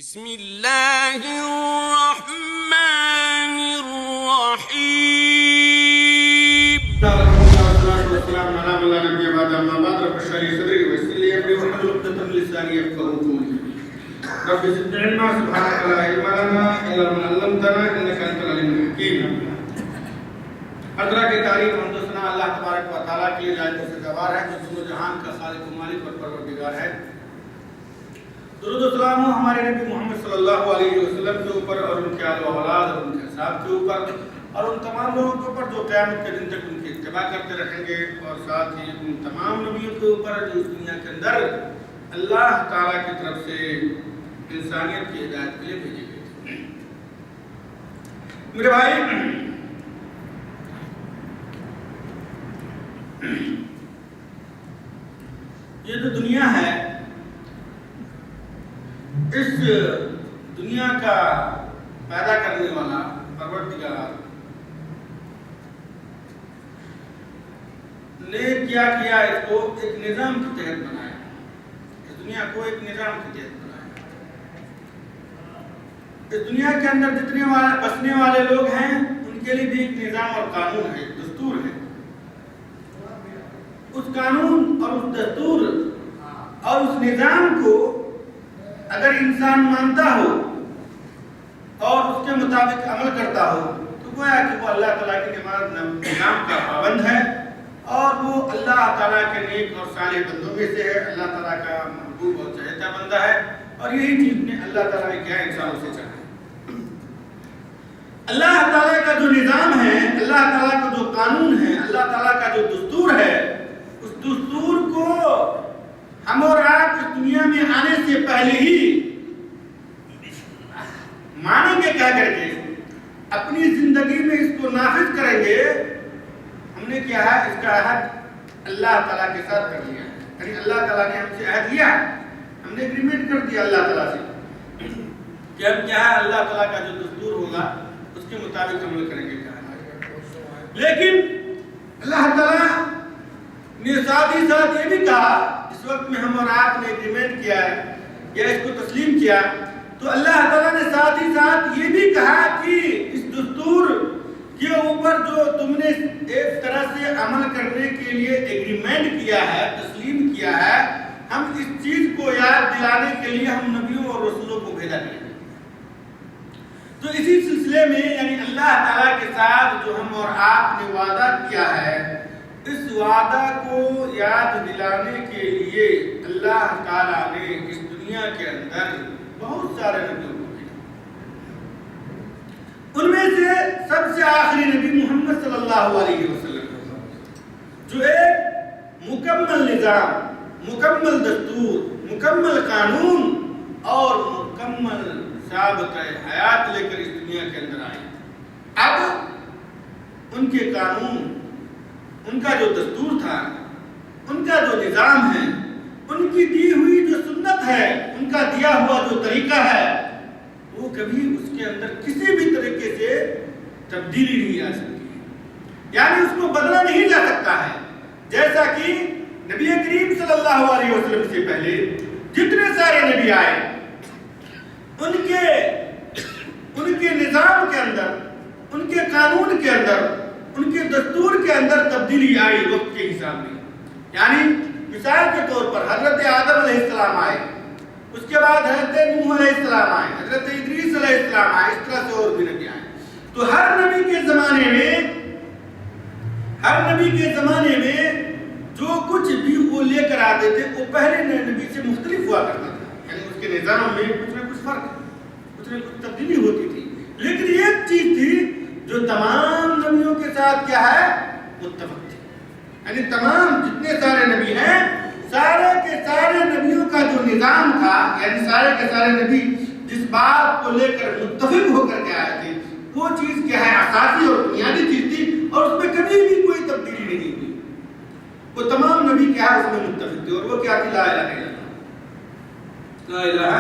بسم اللہ الرحمن الرحیم والسلام علی من لا نبی بعد اما بعد رب اشرح لي صدري ويسر لي امري واحلل عقدة من لساني يفقهوا قولي رب زدنا علما سبحانك لا علم لنا الا ما علمتنا انك انت العليم الحكيم. حضرات کی تعریف حمد و ثنا اللہ تبارک و تعالیٰ کے لیے جائز و سزاوار ہے جو دونوں جہان کا خالق و مالک اور پروردگار ہے. درود و سلام ہمارے نبی محمد صلی اللہ علیہ وسلم کے اوپر اور ان کے آل و اولاد اور ان کے اصحاب کے اوپر اور ان تمام لوگوں کے اوپر جو قیامت کے دن تک ان کی اتباع کرتے رہیں گے، اور ساتھ ہی ان تمام نبیوں کے اوپر جو اس دنیا کے اندر اللہ تعالیٰ کی طرف سے انسانیت کی ہدایت کے لیے بھیجے گئے تھے. میرے بھائی، یہ جو دنیا ہے، اس دنیا کا پیدا کرنے والا پروردگار نے کیا کیا؟ اس کو ایک نظام کے تحت بنایا. اس دنیا کو ایک نظام کے تحت بنایا. اس دنیا کے اندر جتنے بسنے والے لوگ ہیں ان کے لیے بھی ایک نظام اور قانون ہے، ایک دستور ہے. اس قانون اور اس دستور اور اس نظام کو اگر انسان مانتا ہو اور اس کے مطابق عمل کرتا ہو تو گویا کہ وہ اللہ تعالیٰ کے نظام کا پابند ہے، اور وہ اللہ تعالیٰ کے نیک اور صالح بندوں میں سے ہے، اللہ تعالیٰ کا محبوب اور چہیتا بندہ ہے. اور یہی چیز نے اللہ تعالیٰ نے کیا انسانوں سے چاہا. اللہ تعالیٰ کا جو نظام ہے، اللہ تعالیٰ کا جو قانون ہے، اللہ تعالیٰ کا جو دستور ہے، اس دستور کو ہم اور آپ اس دنیا میں آنے سے پہلے ہی مانیں گے کہہ کر کے اپنی زندگی میں اس کو نافذ کریں گے. ہم نے کیا ہے؟ اس کا عہد اللہ تعالیٰ کے ساتھ کر لیا ہے. یعنی اللہ تعالیٰ نے ہم سے عہد لیا، ہم نے ایگریمنٹ کر دیا اللہ تعالیٰ سے کہ ہم کیا ہے اللہ تعالیٰ کا جو دستور ہوگا اس کے مطابق عمل کریں گے. لیکن اللہ تعالیٰ نے ساتھ ہی ساتھ یہ بھی کہا، اس وقت میں ہم اور آپ نے ایگریمنٹ کیا ہے یا اس کو تسلیم کیا، تو اللہ تعالیٰ نے ساتھ ہی ساتھ یہ بھی کہا کہ اس دستور کے اوپر جو تم نے ایک طرح سے عمل کرنے کے لیے ایگریمنٹ کیا ہے، تسلیم کیا ہے، ہم اس چیز کو یاد دلانے کے لیے ہم نبیوں اور رسولوں کو بھیجا کریں گے. تو اسی سلسلے میں یعنی اللہ تعالیٰ کے ساتھ جو ہم اور آپ نے وعدہ کیا ہے، اس وعدہ کو یاد دلانے کے لیے اللہ تعالیٰ نے اس دنیا کے اندر بہت سارے نبیوں کو بھیجا. ان میں سے سب سے آخری نبی محمد صلی اللہ علیہ وسلم جو ایک مکمل نظام، مکمل دستور، مکمل قانون اور مکمل ضابطۂ حیات لے کر اس دنیا کے اندر آئے. اب ان کے قانون، ان کا جو دستور تھا، ان کا جو نظام ہے، ان کی دی ہوئی جو سنت ہے، ان کا دیا ہوا جو طریقہ ہے، وہ کبھی اس کے اندر کسی بھی طریقے سے تبدیلی نہیں آ سکتی ہے. یعنی اس کو بدلا نہیں جا سکتا ہے. جیسا کہ نبی کریم صلی اللہ علیہ وسلم سے پہلے جتنے سارے نبی آئے، ان کے نظام کے اندر، ان کے قانون کے اندر، ان کے دستور کے اندر تبدیلی آئی وقت کے حساب میں. یعنی مثال کے طور پر حضرت آدم علیہ السلام آئے، اس کے بعد حضرت نوح علیہ السلام آئے، حضرت ادریس علیہ السلام آئے، اس طرح سے اور بھی نبی آئے. تو ہر نبی کے زمانے میں جو کچھ بھی وہ لے کر آتے تھے وہ پہلے نبی سے مختلف ہوا کرتا تھا. یعنی اس کے نظام میں کچھ نہ کچھ فرق، کچھ نہ کچھ تبدیلی ہوتی تھی. لیکن ایک چیز تھی جو تمام نبیوں کے ساتھ کیا ہے؟ متفق تھی. یعنی تمام جتنے سارے نبی ہیں، سارے کے سارے نبیوں کا جو نظام تھا، یعنی سارے کے سارے نبی جس بات کو لے کر متفق ہو کر کے آئے تھے، وہ چیز کیا ہے؟ اساسی اور بنیادی چیز تھی، اور اس میں کبھی بھی کوئی تبدیلی نہیں ہوئی. وہ تمام نبی کیا ہے؟ اس میں متفق تھے. اور وہ کیا تھی؟ لا الہ الا اللہ. لا الہ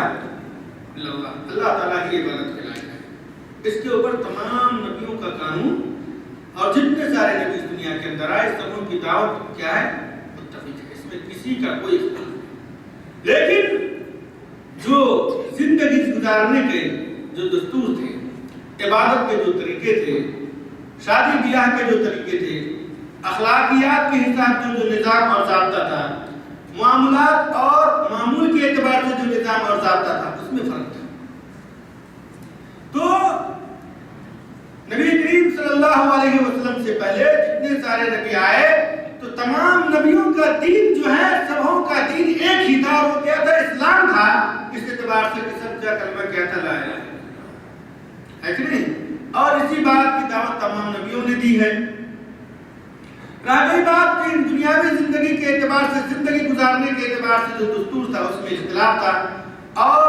الا اللہ، اللہ تعالیٰ کی عبادت کے لائق ہے. اس کے اوپر تمام نبیوں کا قانون اور جتنے سارے نبی اس دنیا کے اندر آئے، سب کی دعوت کیا ہے؟ متفق ہے. اس میں کسی کا کوئی اختلاف نہیں. لیکن جو زندگی گزارنے کے جو دستور تھے، عبادت کے جو طریقے تھے، شادی بیاہ کے جو طریقے تھے، اخلاقیات کے حساب سے جو نظام اور ضابطہ تھا، معاملات اور معمول کے اعتبار سے جو نظام اور ضابطہ تھا، اس میں فرق تھا۔ تو نبی کریم صلی اللہ علیہ وسلم سے پہلے جتنے سارے نبی آئے تو تمام نبیوں کا دین جو ہے، سبوں کا دین ایک ہی تھا، وہ کیا تھا؟ اسلام تھا۔ اس اعتبار سے کہ سب کا کلمہ کیا تھا؟ لا الہ الا اللہ، ہے کہ نہیں؟ اور اسی بات کی دعوت تمام نبیوں نے دی ہے۔ رہ گئی بات کہ دنیاوی زندگی کے اعتبار سے، زندگی گزارنے کے اعتبار سے جو دستور تھا اس میں اختلاف تھا، اور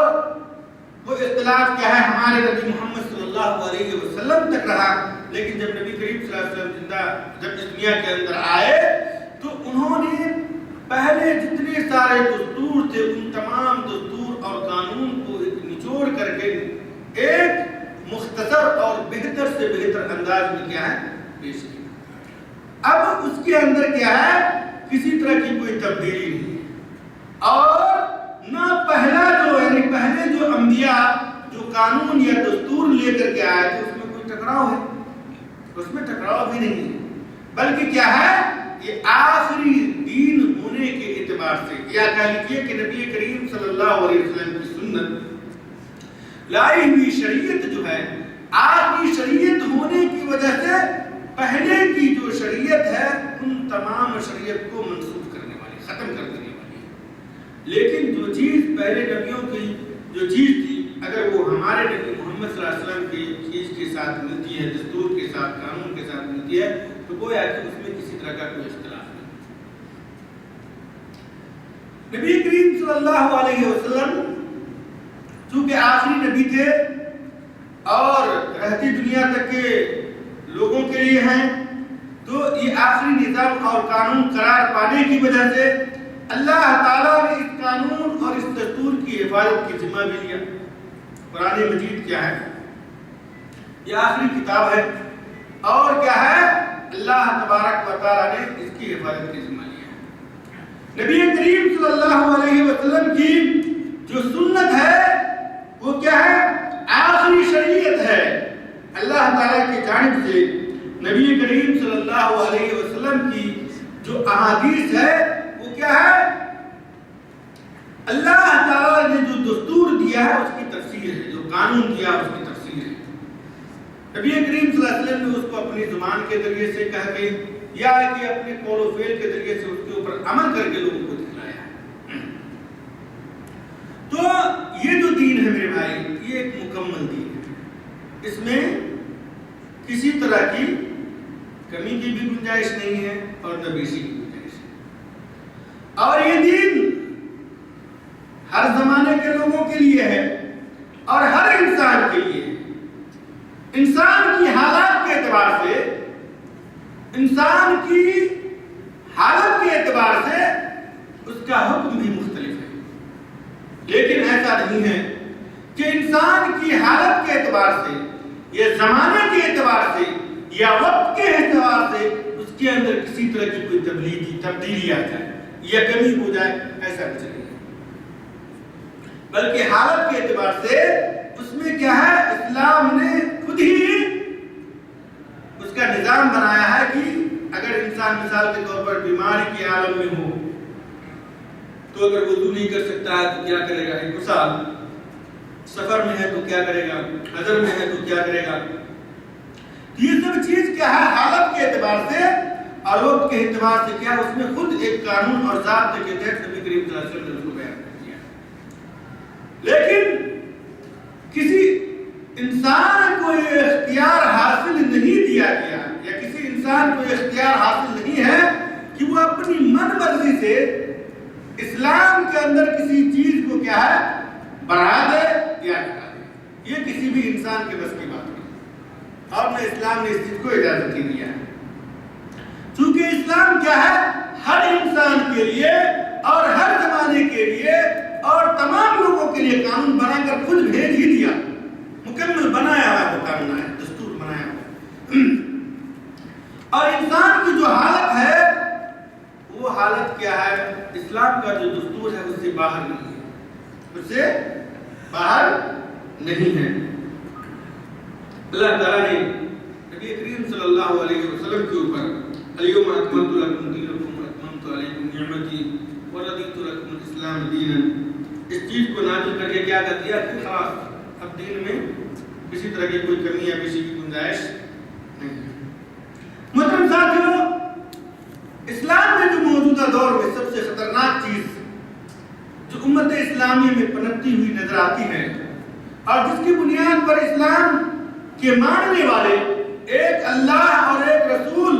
وہ اختلاف کیا ہے؟ ہمارے نبی محمد صلی اللہ علیہ وسلم تک رہا، لیکن جب نبی کریم صلی اللہ علیہ وسلم جب اس دنیا کے اندر آئے تو انہوں نے پہلے جتنے سارے دستور تھے ان تمام دستور اور قانون کو ایک نچوڑ کر کے ایک مختصر اور بہتر سے بہتر انداز میں کیا ہے؟ پیش کیا۔ اب اس کے اندر کیا ہے؟ کسی طرح کی کوئی تبدیلی نہیں ہے، اور نہ پہلا جو یعنی پہلے جو انبیاء جو قانون یا دستور لے کر کے آئے تھے اس میں کوئی ٹکراؤ ہے، اس میں ٹکراؤ بھی نہیں ہے، بلکہ کیا ہے؟ یہ آخری دین ہونے کے اعتبار سے، یا کہہ لیجیے کہ نبی کریم صلی اللہ علیہ وسلم کی سنت لائی ہوئی شریعت جو ہے، آخری شریعت ہونے کی وجہ سے پہلے کی جو شریعت ہے ان تمام شریعت کو منسوخ کرنے والی، ختم کر دینے والی ہے۔ لیکن جو چیز پہلے نبیوں کی جو چیز تھی، اگر وہ ہمارے نبی محمد صلی اللہ علیہ وسلم کی چیز کے ساتھ ملتی ہے، دستور کے ساتھ، قانون کے ساتھ ملتی ہے، تو گویا کہ اس میں کسی طرح کا کوئی اختلاف نہیں۔ نبی کریم صلی اللہ علیہ وسلم چونکہ آخری نبی تھے اور رہتی دنیا تک کے لوگوں کے لیے ہیں، تو یہ آخری نظام اور قانون قرار پانے کی وجہ سے اللہ تعالیٰ نے اس قانون اور اس دستور کی حفاظت کی ذمہ بھی لیا۔ قرآن مجید کیا ہے؟ یہ آخری کتاب ہے، اور کیا ہے؟ اللہ تبارک و تعالیٰ نے اس کی حفاظت کی ذمہ لیا۔ نبی کریم صلی اللہ علیہ وسلم کی جو سنت ہے وہ کیا ہے؟ آخری شریعت ہے۔ اللہ تعالیٰ کی جانب سے نبی کریم صلی اللہ علیہ وسلم کی جو احادیث ہے وہ کیا ہے؟ اللہ تعالیٰ نے جو دستور دیا ہے اس کی تفسیر ہے، جو قانون دیا اس کی تفسیر ہے۔ نبی کریم صلی اللہ علیہ وسلم نے اس کو اپنی زبان کے ذریعے سے کہہ کے یا کہ اپنے قول و فعل کے ذریعے سے اس کے اوپر عمل کر کے لوگوں کو دکھلایا ہے۔ تو یہ جو دین ہے میرے بھائی، یہ ایک مکمل دین ہے، اس میں کسی طرح کی کمی کی بھی گنجائش نہیں ہے اور نہ بیشی کی گنجائش ہے، اور یہ دین ہر زمانے کے لوگوں کے لیے ہے اور ہر انسان کے لیے ہے۔ انسان کی حالات کے اعتبار سے، انسان کی حالت کے اعتبار سے اس کا حکم بھی مختلف ہے، لیکن ایسا نہیں ہے کہ انسان کی حالت کے اعتبار سے یا زمانے کے اعتبار سے یا وقت کے اعتبار سے اس کے اندر کسی طرح کی کوئی تبدیلی آ جائے یا کمی ہو جائے، ایسا کچھ نہیں ہے، بلکہ حالت کے اعتبار سے اس میں کیا ہے؟ اسلام نے خود ہی اس کا نظام بنایا ہے کہ اگر انسان مثال کے طور پر بیماری کے عالم میں ہو تو اگر وضو نہیں کر سکتا ہے تو کیا کرے گا؟ ایک مثال، سفر میں ہے تو کیا کرے گا؟ حضر میں ہے تو کیا کرے گا؟ یہ سب چیز کیا ہے؟ حالت کے اعتبار سے اور وقت کے اعتبار سے کیا اس میں خود ایک قانون اور ضابطے کے تحت نبی کریم صلی اللہ علیہ وسلم نے اس کو بیان کیا۔ لیکن کسی انسان کو یہ اختیار حاصل نہیں دیا گیا یا کسی انسان کو یہ اختیار حاصل نہیں ہے کہ وہ اپنی من مرضی سے اسلام کے اندر کسی چیز کو کیا ہے؟ بڑھا دے یا گھٹا دے۔ یہ کسی بھی انسان کے بس کی بات نہیں، اور نہ اسلام نے اس چیز کو اجازت نہیں دیا ہے، چونکہ اسلام کیا ہے؟ ہر انسان کے لیے اور ہر زمانے کے لیے اور تمام لوگوں کے لیے قانون بنا کر خود بھیج ہی دیا، مکمل بنایا ہوا ہے، قانون ہے، دستور بنایا ہوا ہے۔ اور انسان کی جو حالت ہے وہ حالت کیا ہے؟ اسلام کا جو دستور ہے اس سے باہر نہیں ہے، اس سے باہر نہیں ہے۔ اللہ تعالیٰ نے نبی کریم صلی اللہ علیہ وسلم کے اوپر الیوم اکملت لکم دینکم واتممت علیکم نعمتی ورضیت لکم الاسلام دینا، اس چیز کو نازل کر کے کیا کر دیا کہ خلاص اب دین میں کسی طرح کی کوئی کمی یا کسی کی گنجائش نہیں ہے۔ محترم ساتھیوں، اسلام میں جو موجودہ دور میں سب سے خطرناک چیز جو امت اسلامیہ میں پنپتی ہوئی نظر آتی ہے اور جس کی بنیاد پر اسلام کے ماننے والے ایک اللہ اور ایک رسول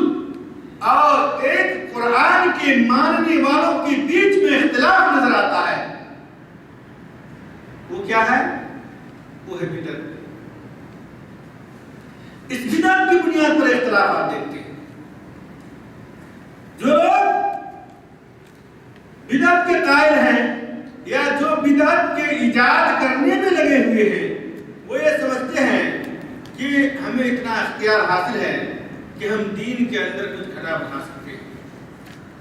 اور ایک قرآن کے ماننے والوں کے بیچ میں اختلاف نظر آتا ہے، وہ کیا ہے؟ وہ ہے بدعت۔ اس بدعت کی بنیاد پر اختلافات دیکھتے ہیں۔ جو لوگ بدعت کے قائل ہیں یا جو بدعت کے ایجاد کرنے میں لگے ہوئے ہیں، وہ یہ سمجھتے ہیں کہ ہمیں اتنا اختیار حاصل ہے کہ ہم دین کے اندر کچھ گھٹا بنا سکتے ہیں،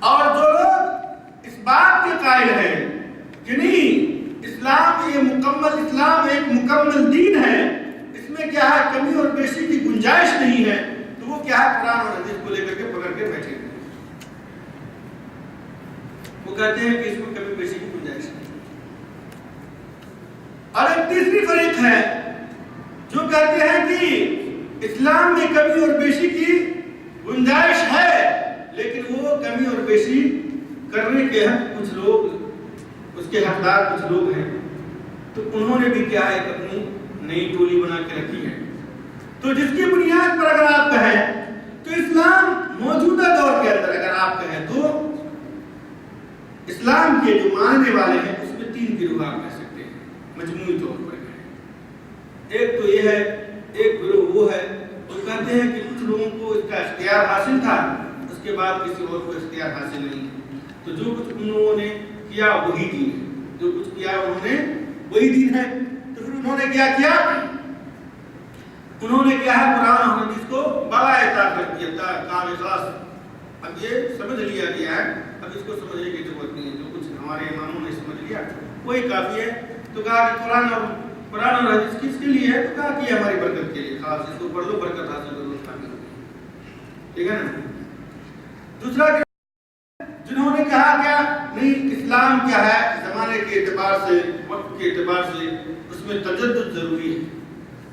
اور جو لوگ اس بات کے قائل ہیں کہ نہیں اسلام یہ مکمل اسلام ایک مکمل دین ہے، اس میں کیا ہے کمی اور بیشی کی گنجائش نہیں ہے، تو وہ کیا ہے قرآن اور حدیث کو لے کر کے پکڑ کے بیٹھے ہیں۔ وہ کہتے ہیں کہ اس میں کمی بیشی کی گنجائش نہیں۔ اور ایک تیسری فریق ہے جو کہتے ہیں کہ اسلام میں کمی اور بیشی کی گنجائش ہے، لیکن وہ کمی اور بیشی کرنے کے کچھ لوگ اس کے حقدار کچھ لوگ ہیں، تو انہوں نے بھی کیا ہے اپنی نئی ٹولی بنا کے رکھی ہے۔ تو جس کی بنیاد پر اگر آپ کہیں تو اسلام موجودہ دور کے اندر اگر آپ کہیں تو اسلام کے جو ماننے والے ہیں اس میں تین گروہ آپ کہہ سکتے ہیں مجموعی طور پر کہیں۔ ایک تو یہ ہے، ایک گروہ وہ ہے جو کہتے ہیں کہ کچھ لوگوں کو اس کا اختیار حاصل تھا، اس کے بعد کسی اور کو اختیار حاصل نہیں، تو جو کچھ ان لوگوں نے کیا وہی دین ہے، جو کچھ کیا انہوں نے وہی دین ہے۔ تو پھر انہوں نے کیا کیا؟ انہوں نے کیا ہے قرآن اور حدیث کو بالائے طاق رکھ دیا تھا، کام اخلاص اب یہ سمجھ لیا گیا ہے، اب اس کو سمجھنے کی ضرورت نہیں ہے، جو کچھ ہمارے اماموں نے سمجھ لیا وہی کافی ہے۔ تو کہا کہ قرآن اور حدیث کس کے لیے ہے؟ تو کہا کہ ہماری برکت کے لیے، خاص اس کو پڑھ لو برکت حاصل کرو، ٹھیک ہے نا۔ دوسرا جنہوں نے کہا کیا نہیں اسلام کیا ہے زمانے کے اعتبار سے، وقت کے اعتبار سے اس میں تجدد ضروری ہے،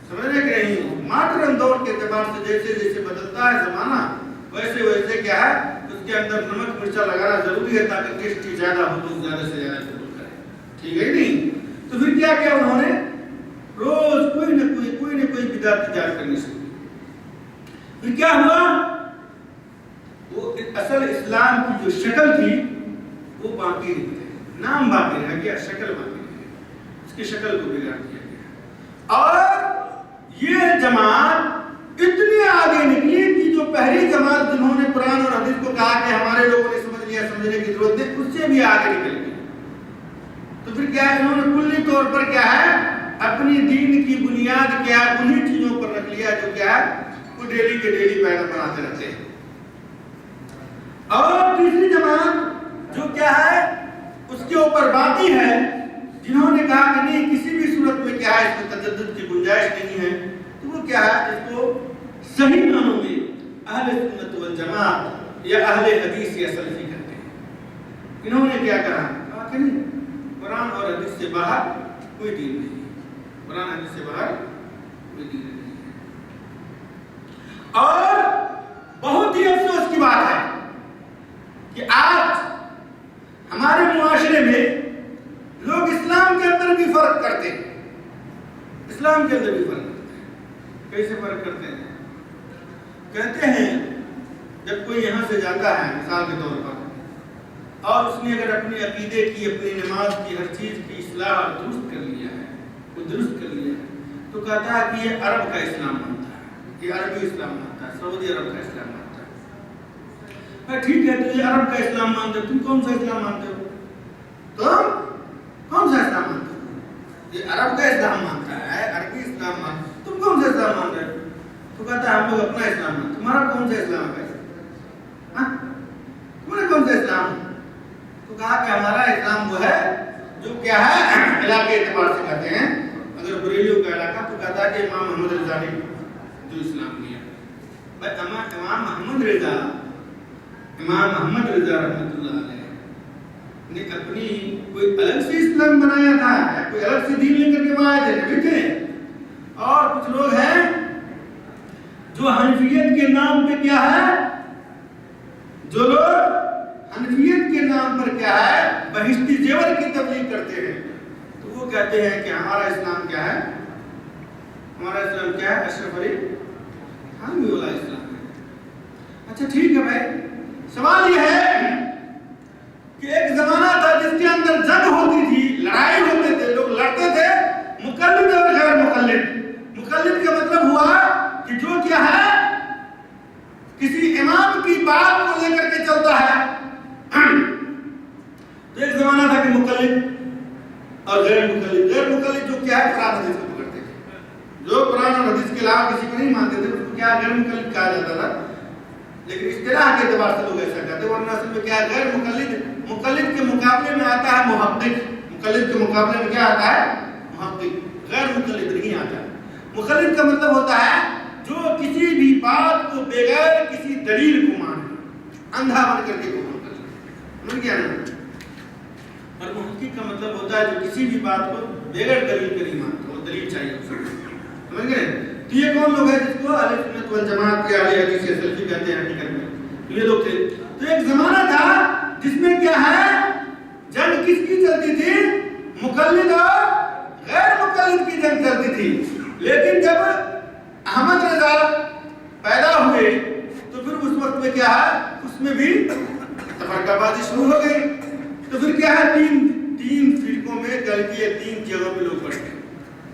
سمجھنے کے نہیں ماڈرن دور کے اعتبار سے جیسے جیسے بدلتا ہے زمانہ ویسے ویسے کیا ہے اس کے اندر نمک مرچا لگانا ضروری ہے تاکہ ٹیسٹی زیادہ ہو تو زیادہ سے زیادہ قبول کرے، ٹھیک ہے نہیں۔ تو پھر کیا کیا انہوں نے روز کوئی نہ کوئی بدعت ایجاد کرنی شروع کی۔ پھر کیا ہوا؟ وہ اصل اسلام کی جو شکل تھی وہ باقی نہیں تھی، نام باقی رہ گیا، شکل باقی رہ گیا، اس کی شکل کو بگاڑ دیا گیا۔ اور یہ جماعت اتنی آگے نکلی کہ جو پہلی جماعت جنہوں نے قرآن اور حدیث کو کہا کہ ہمارے لوگوں نے سمجھ لیا، سمجھنے کی ضرورت ہے، اس سے بھی آگے نکل گئی۔ تو پھر کیا ہے انہوں نے کلی طور پر کیا ہے اپنی دین کی بنیاد کیا انہی چیزوں پر رکھ لیا جو کیا ہے وہ ڈیلی کے ڈیلی پیغام بناتے رہتے ہیں۔ اور تیسری جماعت جو کیا ہے اس کے اوپر باقی ہے، جنہوں نے کہا کہ نہیں کسی بھی صورت میں کیا ہے اس میں تجدد کی گنجائش نہیں ہے، تو وہ کیا ہے اس کو صحیح معنوں میں اہل سنت والجماعت یا اہل حدیث یا سلفی کہتے ہیں۔ انہوں نے کیا کہا کہ نہیں قرآن اور حدیث سے باہر کوئی دین نہیں، قرآن حدیث سے باہر کوئی دین نہیں ہے۔ اور بہت ہی افسوس کی بات ہے کہ آج ہمارے معاشرے میں لوگ اسلام کے اندر بھی فرق کرتے ہیں، اسلام کے اندر بھی فرق کرتے ہیں۔ کیسے فرق کرتے ہیں؟ کہتے ہیں جب کوئی یہاں سے جاتا ہے مثال کے طور پر اور اس نے اگر اپنے عقیدے کی، اپنی نماز کی، ہر چیز کی اصلاح درست کر لیا ہے، وہ درست کر لیا ہے، تو کہتا ہے کہ یہ عرب کا اسلام مانتا ہے، یہ عربی اسلام مانتا ہے، سعودی عرب کا اسلام مانتا ہے۔ ٹھیک ہے تو یہ عرب کا اسلام مانتے ہو، تم کون سا اسلام مانتے ہو؟ تم کون سا اسلام مانتے ہو؟ یہ عرب کا اسلام مانتا ہے، عربی اسلام مانتا ہے، تم کون سا اسلام مان رہے ہو؟ تو کہتا ہے ہم لوگ اپنا اسلام مانتے ہیں۔ تمہارا کون سا اسلام ہے؟ تمہارا کون سا اسلام ہے؟ تو کہا کہ ہمارا اسلام وہ ہے جو کیا ہے علاقے اعتبار سے کہتے ہیں، اگر بریلیوں کا علاقہ تو کہتا ہے کہ امام محمد رضا نے جو اسلام دیا. بھائی امام محمد رضا رحمۃ اللہ علیہ نے اپنی کوئی الگ سے اسلام بنایا تھا، کوئی الگ سے دین لے کر کے آئے تھے؟ نبی تھے. اور کچھ لوگ ہیں جو حنفیت کے نام پہ کیا ہے، جو لوگ حنفیت کے نام پر کیا ہے بہشتی زیور کی تبلیغ کرتے ہیں، تو وہ کہتے ہیں کہ ہمارا اسلام کیا ہے، ہمارا اسلام کیا ہے، اشرف علی تھانوی والا اسلام ہے. اچھا ٹھیک ہے بھائی، سوال یہ ہے کہ ایک زمانہ تھا جس کے اندر جنگ ہوتی تھی، لڑائی ہوتے تھے، لوگ لڑتے تھے، مقلد اور غیر مقلد. مقلد کا مطلب ہوا کہ جو کیا ہے کسی امام کی بات کو لے کر کے چلتا ہے. تو ایک زمانہ تھا کہ مقلد اور غیر مقلد جو کیا ہے قرآن حدیث کو پکڑتے تھے، جو قرآن اور حدیث کے علاوہ کسی کو نہیں مانتے تھے اس کو کیا غیر مقلد کہا جاتا تھا. لیکن اصطلاح کے اعتبار سے لوگ ایسا کہتے ہیں، ورنہ اصل میں کیا ہے غیر مقلد کے مقابلے میں آتا ہے محقق. مقلد کے مقابلے میں کیا آتا ہے محقق، غیر مقلد نہیں آتا ہے. مقلد کا مطلب ہوتا ہے جو کسی بھی بات کو بغیر کسی دلیل کو مانے، اندھا بن کر کے قبول کر لے. سمجھ گیا نا؟ اور محقق کا مطلب ہوتا ہے جو کسی بھی بات کو بغیر دلیل کے نہیں مانتا، وہ دلیل چاہیے اس کو. سمجھ گئے؟ تو یہ کون لوگ ہیں جس کو اہل سنت والجماعت کے اہل حدیث سلفی کہتے ہیں حقیقت میں؟ تو یہ لوگ تھے. تو ایک زمانہ تھا جس میں کیا ہے جنگ کس کی چلتی تھی، مقلد اور غیر مقلد کی جنگ چلتی تھی. لیکن جب احمد رضا پیدا ہوئے تو پھر اس وقت میں کیا ہے اس میں بھی تفرقہ بازی شروع ہو گئی. تو پھر کیا ہے تین فرقوں میں گل کیے، تین جگہوں پہ لوگ بڑھ گئے.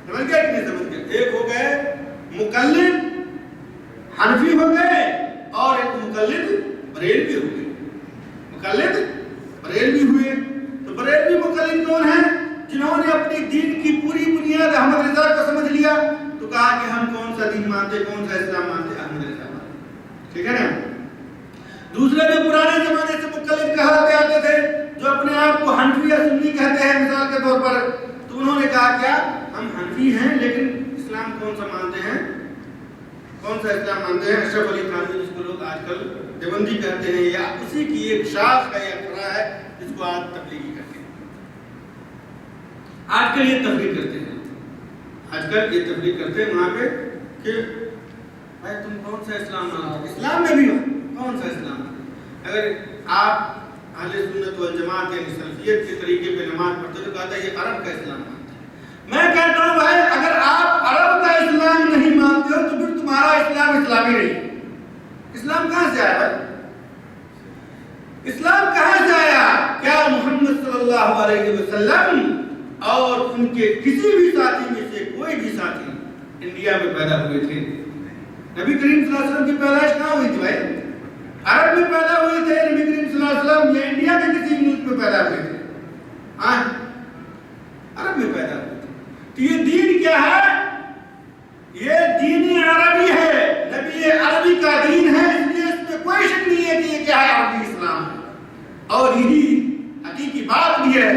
سمجھ گئے کہ نہیں سمجھ گئے؟ ایک ہو گئے مقلد حنفی ہو گئے اور ایک مقلد بریلوی ہو گئے. مقلد بریلوی ہوئے. تو بریلوی مقلد کون ہیں؟ جنہوں نے اپنی دین کی پوری بنیاد احمد رضا کو سمجھ لیا تو کہا کہ ہم کون سا دین مانتے، کون سا اسلام مانتے، احمد رضا مانتے. ٹھیک ہے نا؟ دوسرے جو پرانے زمانے سے مقلد کہلاتے آتے تھے، جو اپنے آپ کو حنفی یا سنی کہتے ہیں مثال کے طور پر، تو انہوں نے کہا کیا ہم حنفی ہیں لیکن اسلام کون سا مانتے ہیں، کون سا اسلام مانتے ہیں، اشرف علی تھانوی جس کو لوگ آج کل دیوبندی کہتے ہیں، یا اسی کی ایک شاخ ہے یا فرع ہے جس کو آج تبلیغی کہتے ہیں. آج کل یہ تبلیغ کرتے ہیں، آج کل یہ تبلیغ کرتے ہیں وہاں پہ کہ بھائی تم کون سا اسلام مانتے ہو، اسلام میں بھی کون سا اسلام. اگر آپ اہل سنت والجماعت یعنی سلفیت کے طریقے پہ نماز پڑھتے تو کہتا ہے یہ عرب کا اسلام مانتے ہیں. میں کہتا ہوں بھائی اگر آپ عرب کا اسلام نہیں مانتے ہو تو پھر تمہارا اسلام اسلامی نہیں. اسلام کہاں سے آیا بھائی؟ اسلام کہاں سے آیا؟ کیا محمد صلی اللہ علیہ وسلم اور ان کے کسی بھی ساتھی میں سے کوئی بھی ساتھی انڈیا میں پیدا ہوئے تھے؟ نبی کریم صلی اللہ علیہ وسلم کی پیدائش کہاں ہوئی تھی بھائی؟ عرب میں پیدا ہوئے تھے نبی کریم صلی اللہ علیہ وسلم، یا انڈیا کے کسی ملک میں پیدا ہوئے تھے؟ ہاں عرب میں پیدا ہوئے تھے. تو یہ دین کیا ہے؟ یہ دین عربی ہے، نبی عربی کا دین ہے، اس لیے اس میں کوئی شک نہیں ہے کہ یہ کیا ہے عربی اسلام ہے. اور یہی حقیقی بات بھی ہے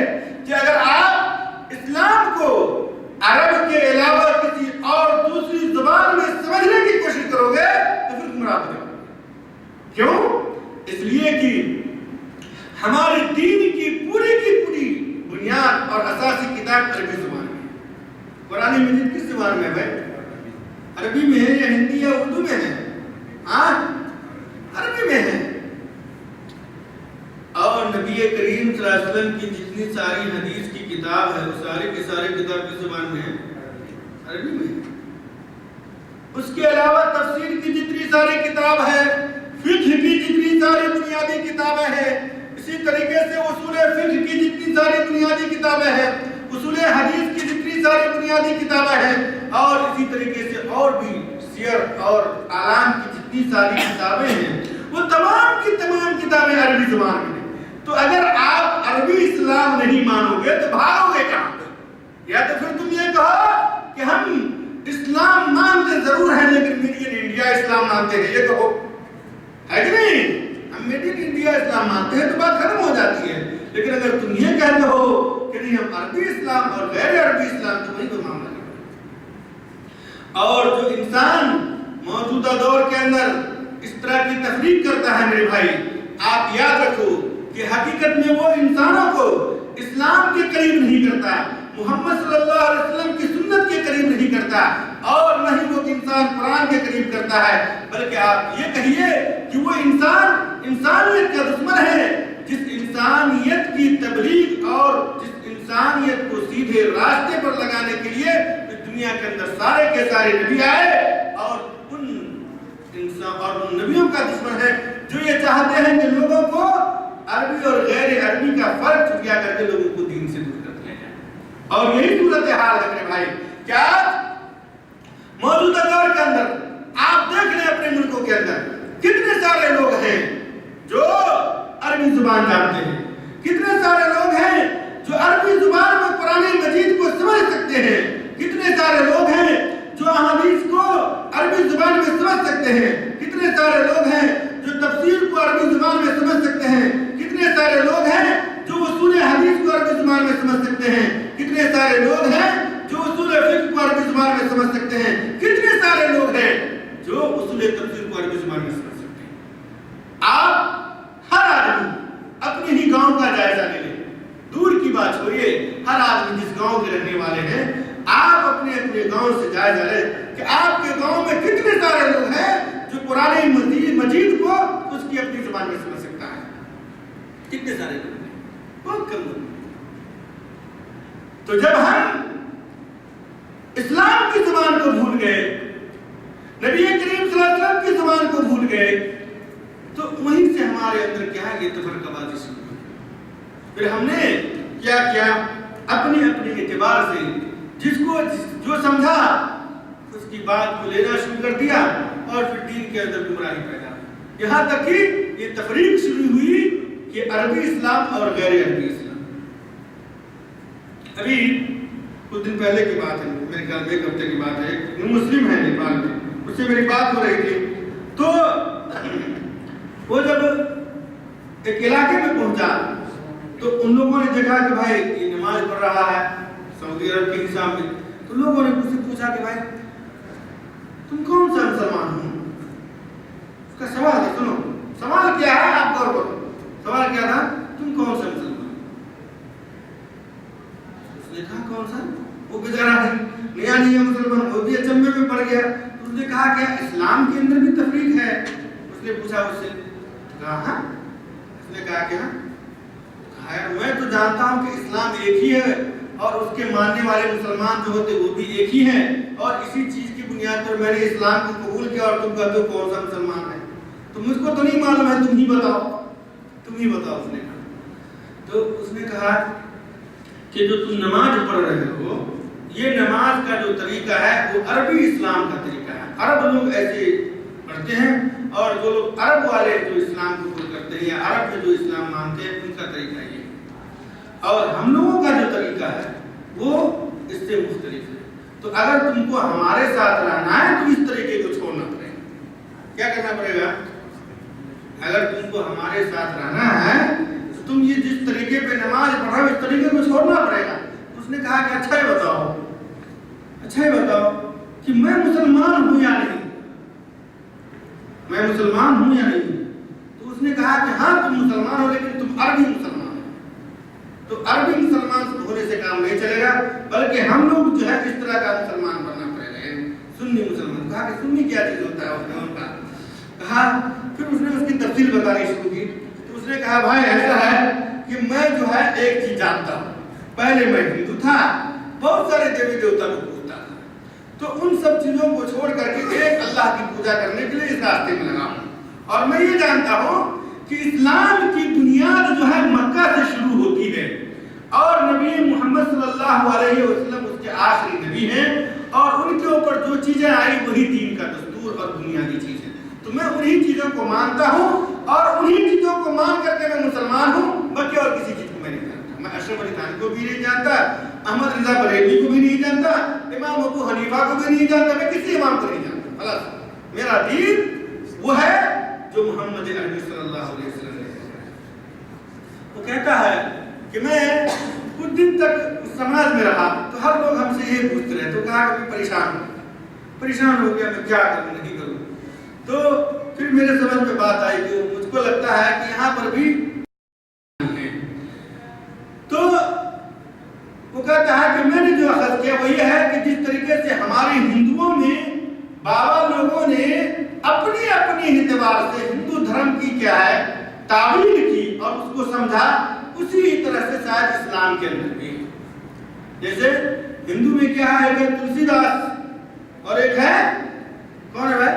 کہ اگر آپ اسلام کو عرب کے علاوہ کسی اور دوسری زبان میں سمجھنے کی کوشش کرو گے تو پھر گمراہ ہو جاؤ گے. کیوں؟ اس لیے کہ ہمارے دین کی پوری بنیاد اور اساسی کتاب عربی زبان میں. قرآن مجید کس زبان میں ہے؟ عربی میں ہے یا ہندی یا اردو میں ہے؟ ہاں عربی میں ہے. اور نبی کریم صلی اللہ علیہ وسلم کی جتنی ساری حدیث کی کتاب ہے وہ سارے کے سارے کتاب کس زبان میں ہے؟ عربی میں ہے. اس کے علاوہ تفسیر کی جتنی ساری کتاب ہے، فقہ کی جتنی ساری بنیادی کتابیں ہیں، اسی طریقے سے اصول فقہ کی جتنی ساری بنیادی کتابیں ہیں، اصول حدیث کی جتنی ساری بنیادی کتابیں ہیں، اور اسی طریقے سے اور بھی سیر اور اعلام کی جتنی ساری کتابیں ہیں وہ تمام کی تمام کتابیں عربی زبان میں ہیں. تو اگر آپ عربی اسلام نہیں مانو گے تو بھاگو گے کہاں؟ یا تو پھر تم یہ کہو کہ ہم اسلام مانتے ضرور ہیں لیکن میڈ ان انڈیا اسلام مانتے ہیں، یہ کہو ہے کہ نہیں؟ ہم میڈ ان انڈیا اسلام مانتے ہیں تو بات ختم ہو جاتی ہے. لیکن اگر تم یہ کہتے ہو کہ نہیں ہم عربی اسلام اور غیر عربی اسلام تو وہی کوئی معاملہ نہیں. اور جو انسان موجودہ دور کے اندر اس طرح کی تفریق کرتا ہے میرے بھائی، آپ یاد رکھو کہ حقیقت میں وہ انسانوں کو اسلام کے قریب نہیں کرتا، محمد صلی اللہ علیہ وسلم کی سنت کے قریب نہیں کرتا، اور نہ ہی وہ انسان قرآن کے قریب کرتا ہے، بلکہ آپ یہ کہیے کہ وہ انسان انسانیت کا دشمن ہے، جس انسانیت کی تبلیغ اور جس انسانیت کو سیدھے راستے پر لگانے کے لیے دنیا کے اندر سارے کے سارے نبی آئے، اور ان نبیوں کا دشمن ہے جو یہ چاہتے ہیں کہ لوگوں کو عربی اور غیر عربی کا فرق چھٹیا کر کے لوگوں کو دین سے دور کر دیا جائے. اور یہی صورتحال ہے میرے بھائی. کیا موجودہ دور کے اندر آپ دیکھ لیں اپنے ملکوں کے اندر کتنے سارے لوگ ہیں جو عربی زبان جانتے ہیں، کتنے سارے لوگ ہیں جو عربی زبان میں قرآن مجید کو سمجھ سکتے ہیں، کتنے سارے لوگ ہیں جو احادیث کو عربی زبان میں سمجھ سکتے ہیں، کتنے سارے لوگ ہیں جو تفسیر کو عربی زبان میں سمجھ سکتے ہیں، کتنے سارے لوگ ہیں جو اصول حدیث کو عربی زبان میں سمجھ سکتے ہیں، کتنے سارے لوگ ہیں جو اصول فقہ کو عربی زبان میں سمجھ سکتے ہیں، کتنے سارے لوگ ہیں جو اصول تفسیر کو عربی زبان میں سمجھ سکتے ہیں. آپ ہر آدمی اپنے ہی گاؤں کا جائزہ لے لیں، دور کی بات چھوڑیے، ہر آدمی جس گاؤں کے رہنے والے ہیں آپ اپنے اپنے گاؤں سے جائزہ لیں کہ آپ کے گاؤں میں کتنے سارے لوگ ہیں جو قرآن مجید کو اس کی اپنی زبان میں سمجھ سکتا ہے. کتنے سارے لوگ ہیں، بہت کم لوگ. تو جب ہم اسلام کی زبان کو بھول گئے، نبی کریم صلی اللہ علیہ وسلم کی زبان کو بھول گئے، تو وہیں سے ہمارے اندر کیا ہے، یہ تفرقہ بازی شروع ہوئی. پھر ہم نے کیا کیا، اپنے اپنے اعتبار سے جس کو جو سمجھا اس کی بات کو لینا شروع کر دیا، اور پھر دین کے اندر گمراہی پیدا ہوئی. یہاں تک کہ یہ تفریق شروع ہوئی کہ عربی اسلام اور غیر عربی اسلام. ابھی کچھ دن پہلے کی بات ہے، میرے خیال میں ایک ہفتے کی بات ہے، ایک مسلم ہے نیپال میں، اس سے میری بات ہو رہی تھی. تو وہ جب ایک علاقے میں پہنچا تو ان لوگوں نے دیکھا کہ بھائی یہ نماز پڑھ رہا ہے سعودی عرب کے حساب میں. تو لوگوں نے مجھ سے پوچھا کہ بھائی تم کون سا مسلمان ہو؟ اس کا سوال ہے، سنو سوال کیا ہے، آپ غور کرو. سوال کیا تھا، تم کون سا مسلمان؟ اس نے کہا کون سا؟ وہ بیچارہ نیا نیا مسلمان، وہ بھی اچنبے میں پڑ گیا. اس نے کہا کیا اسلام کے اندر بھی تفریق ہے؟ اس نے پوچھا اس سے، کہا ہاں. اس نے کہا کہ ہاں. میں تو جانتا ہوں کہ اسلام ایک ہی ہے اور اس کے ماننے والے مسلمان جو ہوتے وہ بھی ایک ہی ہیں، اور اسی چیز کی بنیاد پر میں نے اسلام کو قبول کیا، اور تم کہتے ہو کون سا مسلمان ہے؟ تو مجھ کو تو نہیں معلوم ہے، تم ہی بتاؤ، تم ہی بتاؤ. اس نے کہا. تو اس نے کہا کہ جو تم نماز پڑھ رہے ہو، یہ نماز کا جو طریقہ ہے وہ عربی اسلام کا طریقہ ہے. عرب لوگ ایسے پڑھتے ہیں، اور جو لوگ عرب والے جو اسلام کو قبول کرتے ہیں یا عرب میں جو اسلام مانتے ہیں ان کا طریقہ یہ ہے، اور ہم لوگوں کا جو طریقہ ہے وہ اس سے مختلف ہے. تو اگر تم کو ہمارے ساتھ رہنا ہے تو اس طریقے کو چھوڑنا پڑے گا. کیا کرنا پڑے گا؟ اگر تم کو ہمارے ساتھ رہنا ہے تو تم یہ جس طریقے پہ نماز پڑھو اس طریقے کو چھوڑنا پڑے گا. اس نے کہا کہ اچھا ہی بتاؤ کہ میں مسلمان ہوں یا نہیں، میں مسلمان ہوں یا نہیں. تو اس نے کہا کہ ہاں تم مسلمان ہو، لیکن تم عربی مسلمان ہو. تو عربی مسلمان ہونے سے کام نہیں چلے گا، بلکہ ہم لوگ جو ہے اس طرح کا مسلمان بننا پڑے گا، سنی مسلمان. کہا کہ سنی کیا چیز ہوتا ہے؟ اس نے ان کا کہا. پھر اس نے اس کی تفصیل بتانی شروع کی. تو اس نے کہا بھائی ایسا ہے کہ میں جو ہے ایک چیز جانتا ہوں. پہلے میں ہندو تھا، بہت سارے دیوی دیوتا کو پوجتا تھا، تو ان سب چیزوں کو چھوڑ کر کے ایک اللہ کی پوجا کرنے کے لیے اس راستے میں لگا ہوں. اور میں یہ جانتا ہوں کہ اسلام کی بنیاد جو ہے مکہ سے شروع ہوتی ہے، اور نبی محمد صلی اللہ علیہ وسلم اس کے آخری نبی ہیں، اور ان کے اوپر جو چیزیں آئی وہی دین کا دستور اور بنیادی چیز ہے. تو میں انہی چیزوں کو مانتا ہوں، اور انہی چیزوں کو مان کر کے میں مسلمان ہوں، باقی اور کسی چیز کو میں نہیں جانتا. میں اشرف علی تھانوی کو بھی نہیں جانتا، احمد رضا بریلوی کو بھی نہیں جانتا، امام ابو حنیفہ کو بھی نہیں جانتا، میں کسی امام کو نہیں جانتا. خلاص میرا دین وہ ہے جو محمد عربی صلی اللہ علیہ وسلم نے. وہ کہتا ہے کہ میں کچھ دن تک اس سماج میں رہا تو ہر لوگ ہم سے یہ پوچھتے رہے، تو کہا کہ پریشان ہو گیا، میں کیا کروں نہیں کروں۔ تو پھر میرے سمجھ میں بات آئی کہ مجھ کو لگتا ہے کہ یہاں پر بھی تو وہ کہتا ہے کہ میں نے جو اخذ کیا وہ یہ ہے کہ جس طریقے سے ہمارے ہندوؤں میں بابا لوگوں نے اپنی اپنی اعتبار سے ہندو دھرم کی کیا ہے تعبیر کی اور اس کو سمجھا، اسی طرح سے شاید اسلام کے اندر بھی جیسے ہندو میں کیا ہے کہ تلسی داس اور ایک ہے کون ہے بھائی،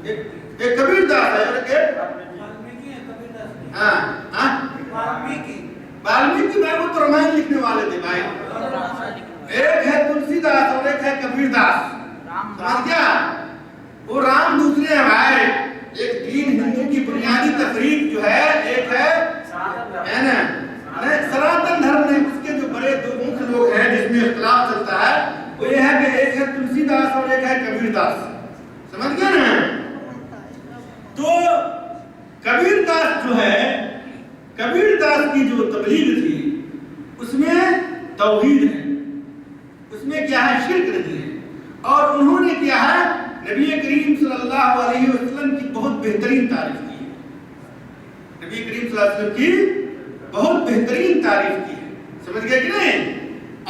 ایک کبیر داس ہے اور ایک والمیکی بھائی، وہ تو رامائن لکھنے والے تھے بھائی، ایک ہے تلسی داس اور ایک ہے کبیر داس، سمجھ گیا؟ وہ رام دوسرے ہیں بھائی، ایک دین ہندو کی بنیادی تفریق جو ہے ایک ہے نا سناتن دھرم نے اس کے جو بڑے دو مکھ لوگ ہیں جس میں اختلاف چلتا ہے وہ یہ ہے کہ ایک ہے تلسی داس اور ایک ہے کبیر داس، سمجھ گیا نا؟ تو کبیر داس جو ہے، کبیر داس کی جو تبلیغ تھی اس میں توحید ہے، اس میں کیا ہے شرک نہیں ہے، اور انہوں نے کیا ہے نبی کریم صلی اللہ علیہ وسلم کی بہت بہترین تعریف کی ہے، نبی کریم صلی اللہ علیہ وسلم کی بہت بہترین تعریف کی ہے، سمجھ گئے کہ نہیں؟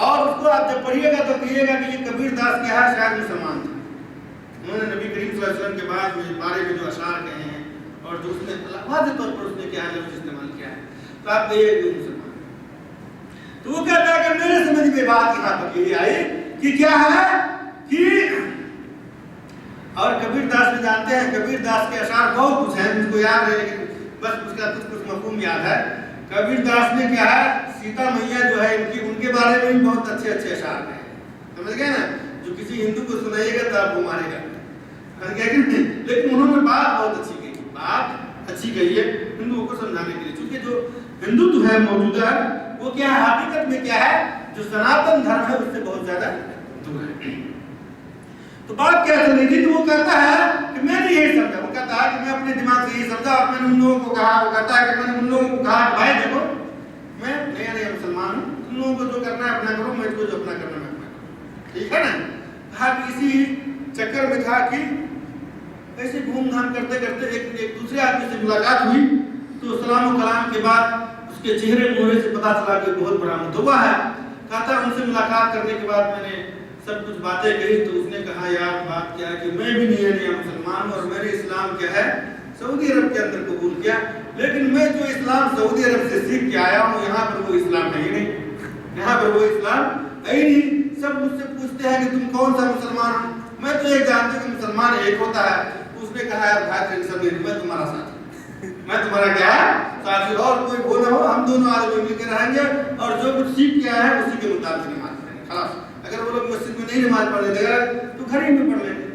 اور اس کو آپ جب پڑھیے گا تو کہیے گا کہ یہ کبیر داس کیا ہے شاید مسلمان تھا، انہوں نے نبی کریم صلی اللہ علیہ وسلم کے بارے میں جو اشعار کہے ہیں اور جو اس نے واضح طور پر اس نے کیا لفظ استعمال کیا ہے تو آپ کہیے کہ مسلمان۔ تو وہ کہتا ہے کہ میرے سمجھ میں بات یہاں تک یہ آئی کہ کیا ہے کہ اور کبیر داس میں جانتے ہیں کبیر داس کے اشعار بہت کچھ ہیں، مجھ کو یاد ہے لیکن بس اس کا کچھ مفہوم یاد ہے۔ کبیر داس نے کیا ہے سیتا میاں جو ہے ان کے بارے میں بھی بہت اچھے اشعار ہیں، سمجھ گئے نا؟ جو کسی ہندو کو سنائیے گا تو آپ کو مارے گا، سمجھ گئے کہ نہیں؟ لیکن انہوں نے بات بہت اچھی کہی، بات اچھی کہی ہے ہندوؤں کو سمجھانے کے لیے، چونکہ جو ہندوتو ہے موجودہ وہ کیا ہے حقیقت میں کیا ہے جو سناتن دھرم ہے اس سے بہت زیادہ دور ہے۔ تو بات کیا چل رہی تھی؟ تو وہ کہتا ہے کہ میں نے یہی سمجھا، وہ کہتا ہے کہ میں اپنے دماغ سے یہی سمجھا اور میں نے ان لوگوں کو کہا، وہ کہتا ہے کہ میں نے ان لوگوں کو کہا کہ بھائی دیکھو میں نیا مسلمان ہوں، تم لوگوں کو جو کرنا ہے اپنا کرو، میں کو جو اپنا کرنا ہے اپنا کرو، ٹھیک ہے نا؟ کہا کہ اسی چکر میں تھا کہ ایسے گھوم گھام کرتے کرتے ایک دوسرے آدمی سے ملاقات ہوئی تو سلام و کلام کے بعد اس کے چہرے مہرے سے پتا چلا کہ بہت بڑا متوجہ ہے۔ کہتا ان سے ملاقات کرنے کے بعد میں نے سب کچھ باتیں کہی تو اس نے کہا یار بات کیا ہے کہ میں بھی نیا مسلمان ہوں اور میں نے اسلام کیا ہے سعودی عرب کے اندر قبول کیا، لیکن میں جو اسلام سعودی عرب سے سیکھ کے آیا ہوں یہاں پر وہ اسلام ہے ہی نہیں، یہاں پر وہ اسلام ہے ہی نہیں۔ سب مجھ سے پوچھتے ہیں کہ تم کون سا مسلمان ہو، میں تو یہ جانتا ہوں کہ مسلمان ایک ہوتا ہے۔ اس نے کہا یار بھائی سب میں تمہارا ساتھی، میں تمہارا کیا ہے ساتھی، اور کوئی بولا ہو ہم دونوں آدمی مل کے رہیں گے اور جو کچھ سیکھ کے آیا ہے اسی کے مطابق نماز پڑھیں گے، خلاص۔ اگر وہ لوگ مسجد میں نہیں نماز پڑھنے دے گا تو گھر ہی میں پڑھ لیں گے،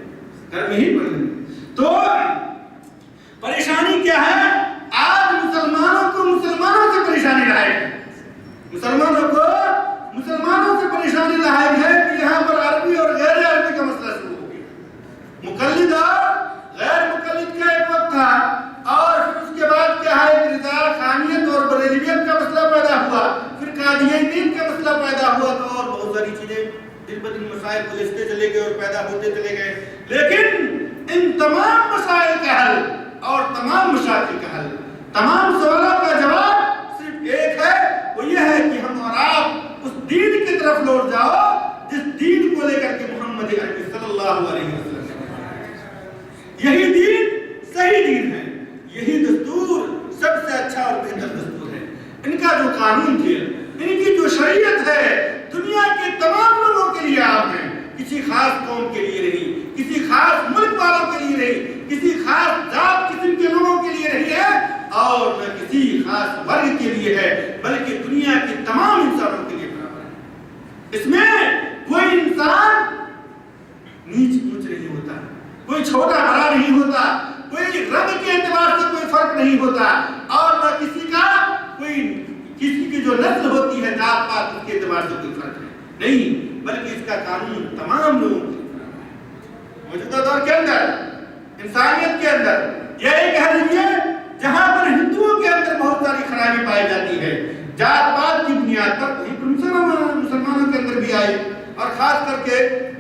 گھر میں ہی پڑھ لیں گے۔ تو پریشانی کیا ہے؟ آج مسلمانوں کو مسلمانوں سے پریشانی لاحق ہے، مسلمانوں سے پریشانی لاحق ہے کہ یہاں پر عربی اور غیر عربی کا مسئلہ شروع ہو گیا، مقلد اور غیر مقلد کا ایک وقت تھا، اور پھر اس کے بعد کیا ہے رضا خانیت اور بریلویت کا مسئلہ پیدا ہوا، پھر قادیانیت کا مسئلہ پیدا ہوا، تو اور بہت ساری چیزیں دن بدن مسائل کھلتے چلے گئے اور پیدا ہوتے چلے گئے۔ لیکن ان تمام مسائل کا حل اور تمام مشاکل کا حل، تمام سوالوں کا جواب صرف ایک ہے، وہ یہ ہے کہ ہم اور آپ اس دین کی طرف لوٹ جاؤ جس دین کو لے کر کے محمد عربی صلی اللہ علیہ وسلم، یہی دین صحیح دین ہے، یہی دستور سب سے اچھا اور بہتر دستور ہے۔ ان کا جو قانون تھے، ان کی جو شریعت ہے دنیا کے تمام لوگوں کے لیے عام ہے، کسی خاص قوم کے لیے نہیں، کسی خاص ملک والوں کے لیے نہیں، کسی خاص ذات قسم کے لوگوں کے لیے نہیں ہے اور نہ کسی خاص ورگ کے لیے ہے، بلکہ دنیا کے تمام انسانوں کے لیے برابر ہے۔ اس میں کوئی انسان نیچ اونچ نہیں ہوتا، کوئی چھوٹا بڑا نہیں ہوتا، کوئی رنگ کے اعتبار سے کوئی فرق نہیں ہوتا، اور نہ کسی کا کوئی کسی کی جو نسل ہوتی ہے ذات پات اس کے اعتبار سے کوئی فرق نہیں، بلکہ اس کا قانون تمام لوگوں کے لیے موجودہ دور کے اندر انسانیت کے اندر یہ ایک حدیث ہے جہاں پر ہندوؤں کے اندر بہت ساری خرابی پائی جاتی ہے ذات پات کی بنیاد پر، وہیں پر مسلمانوں کے اندر بھی آئی، اور خاص کر کے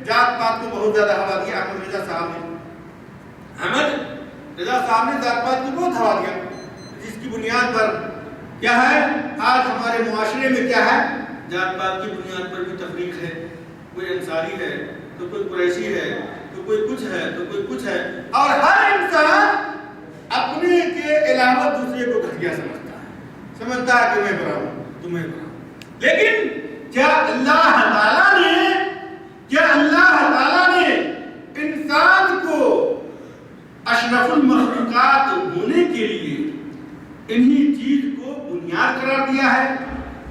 ذات پات کو بہت زیادہ ہوا دیا احمد رضا صاحب نے۔ احمد رضا صاحب نے ذات پات کو بہت ہوا دیا، جس کی بنیاد پر کیا ہے آج ہمارے معاشرے میں کیا ہے، ذات پات کی بنیاد پر بھی تفریق ہے، کوئی انصاری ہے تو کوئی قریشی ہے تو کوئی کچھ ہے تو کوئی کچھ ہے، اور ہر انسان اپنے کے علاوہ دوسرے کو گھٹیا سمجھتا ہے کہ میں برا ہوں تمہیں برا ہوں۔ لیکن کیا اللہ تعالیٰ نے انسان کو اشرف المخلوقات ہونے کے لیے انہی چیز کو بنیاد قرار دیا ہے؟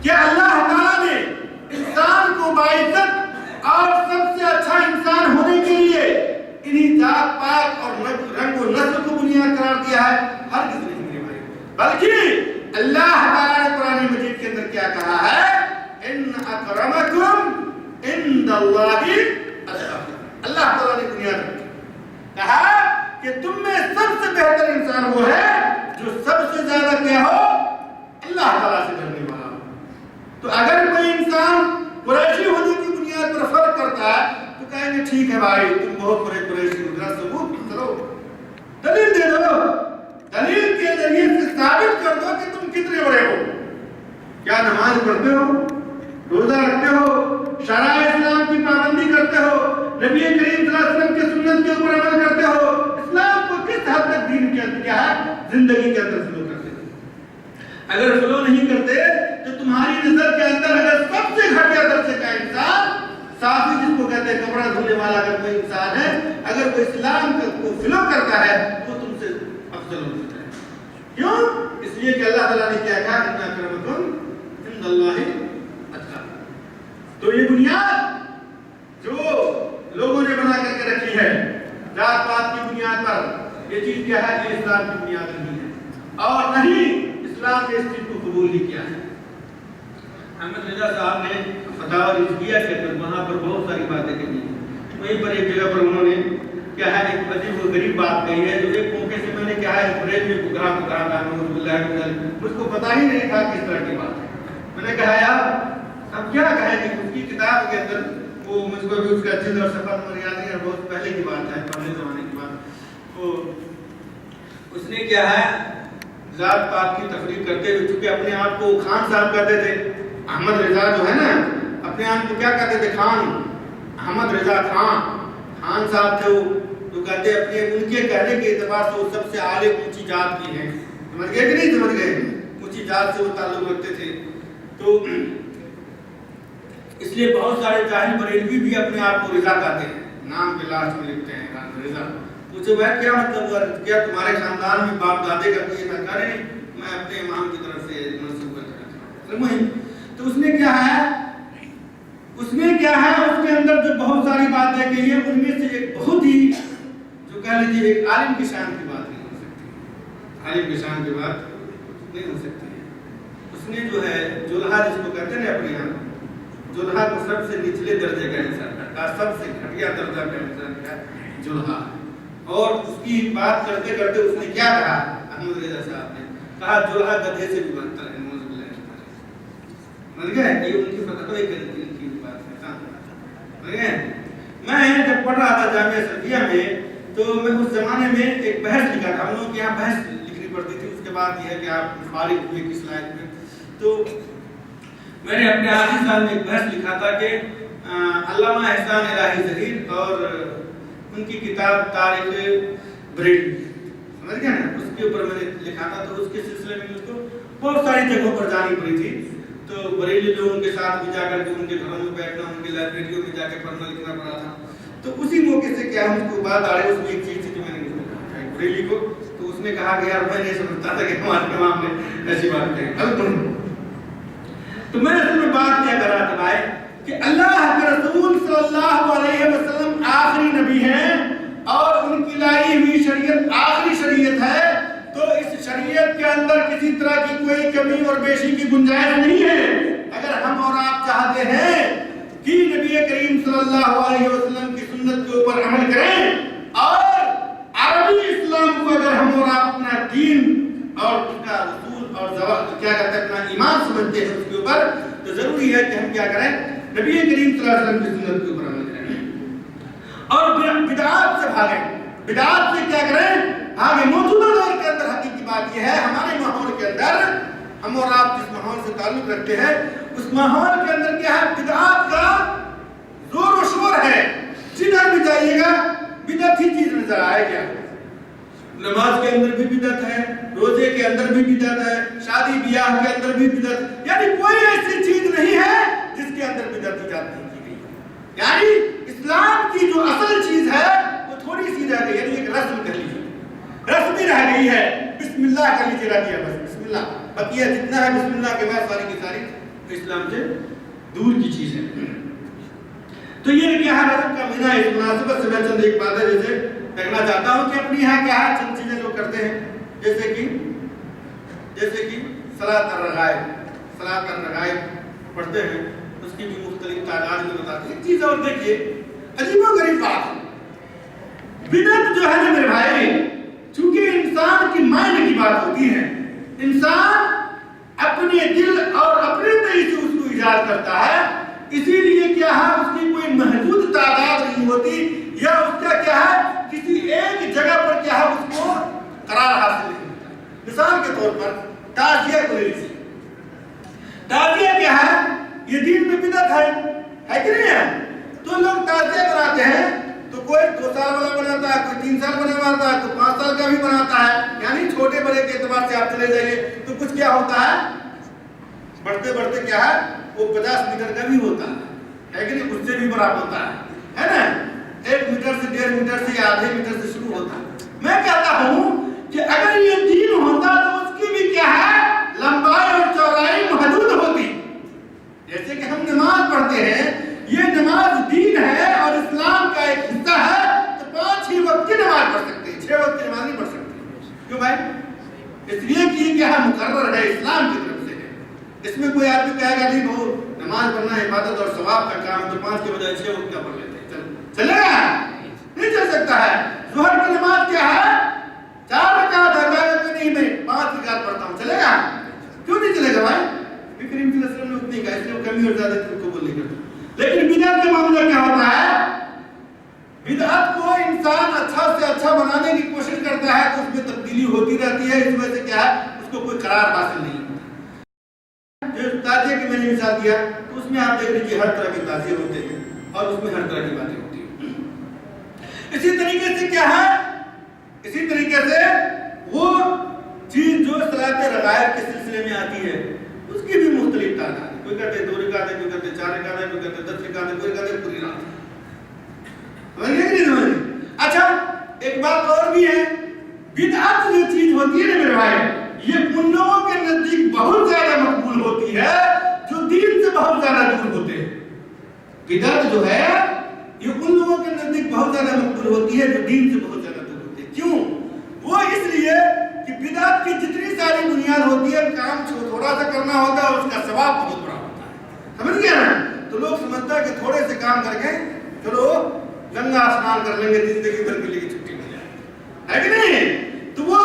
کیا اللہ تعالیٰ نے انسان کو باعزت اور سب سے اچھا انسان ہونے کے لیے انہی ذات پات اور رنگ و نسل کو بنیاد قرار دیا ہے؟ ہرگز نہیں میرے بھائی، بلکہ اللہ تعالیٰ نے قرآن مجید کے اندر کیا کہا ہے؟ ان اکرمکم عند اللہ اتقاکم۔ اللہ تعالیٰ نے بنیاد رکھی، کہا کہ تم میں سب سے بہتر انسان وہ ہے جو سب سے زیادہ کیا ہو، اللہ تعالیٰ سے ڈرنے والا ہو۔ تو اگر کوئی انسان قریشی ہونے کی بنیاد پر فرق کرتا ہے تو کہیں گے ٹھیک ہے بھائی تم بہت بڑے قریشی ہو، ذرا ثبوت کرو، دلیل دے دو، دلیل کے ذریعے سے ثابت کر دو کہ تم کتنے بڑے ہو۔ کیا نماز پڑھتے ہو، روزہ رکھتے ہو، شرائع اسلام کی پابندی کرتے ہو، نبی کریم صلی اللہ علیہ وسلم کے سنت کے اوپر عمل کرتے ہو، اسلام کو کس حد تک دین کے اندر کیا ہے زندگی کے اندر فلو کرتے ہو؟ اگر فلو نہیں کرتے تو تمہاری نظر کے اندر اگر سب سے گھٹیا درجے کا انسان، صافی جس کو کہتے ہیں کپڑا دھونے والا اگر کوئی انسان ہے، اگر کوئی اسلام کو فلو کرتا ہے تو تم سے افضل ہو سکتا ہے۔ کیوں؟ اس لیے کہ اللہ تعالیٰ نے کیا کہا، ان اکرمکم عند اللہ اتقاکم۔ تو یہ بنیاد جو لوگوں نے بنا کر کے رکھی ہے ذات پات کی بنیاد پر، یہ چیز کیا ہے، یہ اسلام کی بنیاد نہیں ہے، اور نہیں اسلام نے اس چیز کو قبول نہیں کیا ہے۔ احمد رضا صاحب نے فتاوی رضویہ کے اندر وہاں پر بہت ساری باتیں کہی ہیں، وہیں پر ایک جگہ پر انہوں نے کیا ہے ایک عجیب و غریب بات کہی ہے، جو ایک موقع سے میں نے کیا ہے بریج میں پکڑا تھا، مجھ کو پتا ہی نہیں تھا کس طرح کی بات ہے۔ میں نے کہا یار اب کیا کہیں گے، اس کی کتاب کے اندر وہ مجھ کو بھی اس کا جلد اور صفحہ نمبر یاد نہیں ہے، بہت پہلے کی بات ہے، پہلے زمانے کی بات۔ تو اس نے کیا ہے ذات پات کی تفریق کرتے ہوئے، چونکہ اپنے آپ کو خان صاحب کہتے تھے، احمد رضا جو ہے نا اپنے آپ کو کیا کہتے تھے، خان، احمد رضا خان صاحب تھے وہ، تو کہتے اپنے ان کے کہنے کے اعتبار سے وہ سب سے اعلیٰ اونچی ذات کی ہیں، سمجھ گئے کہ نہیں سمجھ گئے، اونچی ذات سے وہ تعلق رکھتے تھے۔ تو اس لیے بہت سارے جاہل بریلوی بھی اپنے آپ کو رضا کہتے ہیں، نام کے لاسٹ میں لکھتے ہیں رضا۔ پوچھے بھائی کیا مطلب ہوا، کیا تمہارے خاندان میں باپ دادے کا کوئی نکارے نہیں، میں اپنے امام کی طرف سے منسوب کرتا ہوں۔ تو اس نے کیا ہے اس کے اندر جو بہت ساری باتیں کہی ہیں، ان میں سے ایک بہت ہی جو کہہ لیجیے ایک عالم کی شان کی بات نہیں ہو سکتی، عالم کی شان کی بات نہیں ہو سکتی ہے۔ اس نے جو ہے جلحہ جس کو کہتے ہیں اپنے یہاں، جلحہ کو سب سے نچلے درجے کا انسان کہا، سب سے گھٹیا درجہ کا انسان کہا جلحہ، اور اس کی بات کرتے کرتے اس نے کیا کہا، احمد رضا صاحب نے کہا جلحہ گدھے سے بھی بدتر ہے، نعوذ باللہ من گئے، یہ ان کی فتوی کی بات ہے۔ من گئے میں جب پڑھ رہا تھا جامعہ سلفیہ میں، تو میں اس زمانے میں ایک بحث لکھا تھا، ہم لوگوں کے یہاں بحث لکھنی پڑتی تھی، اس کے بعد یہ ہے کہ آپ فارغ ہوئے کس لائق میں، تو میں نے اپنے آخری سال میں ایک بحث لکھا تھا کہ علامہ احسان الہی ظہیر اور ان کی کتاب تاریخ بریلوی، سمجھ گئے نا، اس کے اوپر میں نے لکھا تھا۔ تو اس کے سلسلے میں مجھ کو بہت ساری جگہوں پر جانی پڑی تھی، تو بریلی لوگوں کے ساتھ بھی جا کر کے ان کے گھروں میں بیٹھنا، ان کی لائبریریوں میں جا کے پڑھنا لکھنا پڑا تھا۔ تو اسی موقع سے کیا مجھ کو بات آ رہی ہے، اس میں ایک چیز تھی جو میں نے بریلی کو، تو اس نے کہا کہ یار میں نہیں سمجھتا تھا کہ ہمارے امام نے ایسی بات کہی۔ تو میں اصل میں بات کیا کر رہا تھا بھائی کہ اللہ کے رسول صلی اللہ علیہ وسلم آخری نبی ہیں، اور ان کی لائی ہوئی شریعت آخری شریعت ہے، تو اس شریعت کے اندر کسی طرح کی کوئی کمی اور بیشی کی گنجائش نہیں ہے۔ اگر ہم اور آپ چاہتے ہیں کہ نبی کریم صلی اللہ علیہ وسلم کی سنت کے اوپر عمل کریں، اور عربی اسلام کو اگر ہم اور آپ اپنا دین اور اس کا اصول اور کیا کہتے ہیں اپنا ایمان سمجھتے ہیں اس کے اوپر، تو ضروری ہے ہے کہ ہم کیا کریں؟ نبی کریم صلی اللہ علیہ وسلم کی سنت کے اوپر عمل کریں اور بدعات سے بھاگیں. بدعات سے کیا کریں؟ آگے. موجودہ دور کے اندر حقیقی بات یہ ہے ہمارے ماحول کے اندر ہم اور آپ جس ماحول سے تعلق رکھتے ہیں اس ماحول کے اندر کیا ہے؟ بدعات کا زور و شور ہے. جدھر بھی جائیے گا بدعت ہی چیز نظر آئے گا. نماز کے اندر بھی بدعت ہے, روزے کے اندر بھی بدعت ہے, شادی بیاہ کے اندر بھی بدعت, یعنی کوئی ایسی چیز نہیں ہے جس کے اندر بدعت ایجاد نہیں کی گئی. یعنی اسلام کی جو اصل چیز ہے وہ تھوڑی سی رہ گئی, یعنی ایک رسم کر لیجیے, رسمی رہ گئی ہے. بسم اللہ کر لیجیے, رہ گیا بس بسم اللہ. بقیہ جتنا ہے بسم اللہ کے بعد ساری کی ساری اسلام سے دور کی چیز ہے. تو یہ کیا ہے رسم کا مہینہ ہے. اس مناسبت سے میں چند ایک بات ہے جیسے کہنا چاہتا ہوں کہ اپنی یہاں کیا ہے چند چیزیں لوگ کرتے ہیں جیسے کہ صلاۃ الرغائب پڑھتے ہیں, اس کی بھی مختلف تعداد میں بتاتے ہیں. ایک چیز اور دیکھیے, عجیب و غریب بات ہے. بدعت جو ہے نا میرے بھائی, چونکہ انسان کی مائنڈ کی بات ہوتی ہے, انسان اپنے دل اور اپنے طریقے سے اس کو ایجاد کرتا ہے, اسی لیے کیا ہے اس کی کوئی محدود تعداد نہیں ہوتی یا اس کا کیا ہے کسی ایک جگہ پر کیا ہے اس کو قرار حاصل نہیں ہوتا. مثال کے طور پر تعزیہ کو لے لیجیے. تعزیہ کیا ہے؟ یہ دین میں بدعت ہے کہ نہیں ہے؟ تو لوگ تعزیہ بناتے ہیں تو کوئی 2 سال والا بناتا ہے, کوئی 3 سال بناتا ہے, کوئی 5 سال کا بھی بناتا ہے. یعنی چھوٹے بڑے کے اعتبار سے آپ چلے جائیے تو کچھ کیا ہوتا ہے بڑھتے بڑھتے کیا ہے وہ 50 میٹر کا بھی ہوتا ہے کہ نہیں, اس سے بھی بڑا ہوتا ہے نا. 1 میٹر سے 1.5 میٹر سے یا آدھے میٹر سے شروع ہوتا ہے. میں کہتا ہوں کہ اگر یہ دین ہوتا تو اس کی بھی کیا ہے لمبائی اور چوڑائی محدود ہوتی. جیسے کہ ہم نماز پڑھتے ہیں, یہ نماز دین ہے اور اسلام کا ایک حصہ ہے, تو 5 ہی وقت کی نماز پڑھ سکتے ہیں, 6 وقت کی نماز نہیں پڑھ سکتے. کیوں بھائی؟ اس لیے کہ یہ کیا ہے مقرر ہے اسلام کی طرف سے ہے. اس میں کوئی آدمی کہے گا نہیں وہ نماز پڑھنا عبادت اور ثواب کا کام ہے تو 5 کے بجائے 6 وقت کا پڑھ لیتے ہیں, چلے گا؟ نہیں چل سکتا ہے. ظہر کی نماز کیا ہے 4 رکعت ہے, نہیں میں 5 رکعت پڑھتا ہوں, چلے گا؟ کیوں نہیں چلے گا بھائی؟ کریم صلی اللہ علیہ وسلم نے اتنی کہا, اس لیے وہ کمی اور زیادہ کو قبول نہیں کرتا. لیکن بدعت کا معاملہ کیا ہوتا ہے؟ بدعت کو انسان اچھا سے اچھا بنانے کی کوشش کرتا ہے تو اس میں تبدیلی ہوتی رہتی ہے. اس وجہ سے کیا ہے اس کو کوئی قرار حاصل نہیں ہوتا. جو تعزیہ کی میں نے مثال دیا تو اس میں آپ دیکھ لیجیے ہر طرح کے تعزیے ہوتے ہیں اور اس میں ہر طرح کی باتیں ہوتی ہیں. اسی طریقے سے کیا ہے, اسی طریقے سے وہ چیز جو صلاۃ الرغائب کے سلسلے میں آتی ہے اس کی بھی مختلف تعداد ہے. کوئی کہتے ہیں 2 رکعتیں, کوئی کہتے ہیں 4 رکعتیں, کوئی کہتے ہیں 10 رکعتیں, کوئی کہتے ہیں پوری رات. سمجھ گئے کہ نہیں سمجھ گئے؟ اچھا ایک بات اور بھی ہے, بدعت جو چیز ہوتی ہے نا میرے بھائی, یہ ان لوگوں کے نزدیک بہت زیادہ مقبول ہوتی ہے جو دین سے بہت زیادہ دور ہوتے ہیں. بدعت جو ہے یہ ان لوگوں کے نزدیک بہت زیادہ مقبول ہوتی ہے جو دین سے بہت زیادہ دور ہوتے ہیں. کیوں؟ وہ اس لیے کہ بدعت کی جتنی ساری بنیاد ہوتی ہے کام تھوڑا سا کرنا ہوتا ہے اور اس کا ثواب بہت بڑا ہوتا ہے. سمجھ گیا نا؟ تو لوگ سمجھتا ہے کہ تھوڑے سے کام کر کے چلو گنگا اسنان کر لیں گے, زندگی بھر کے لیے چھٹی مل جائے, ہے کہ نہیں؟ تو وہ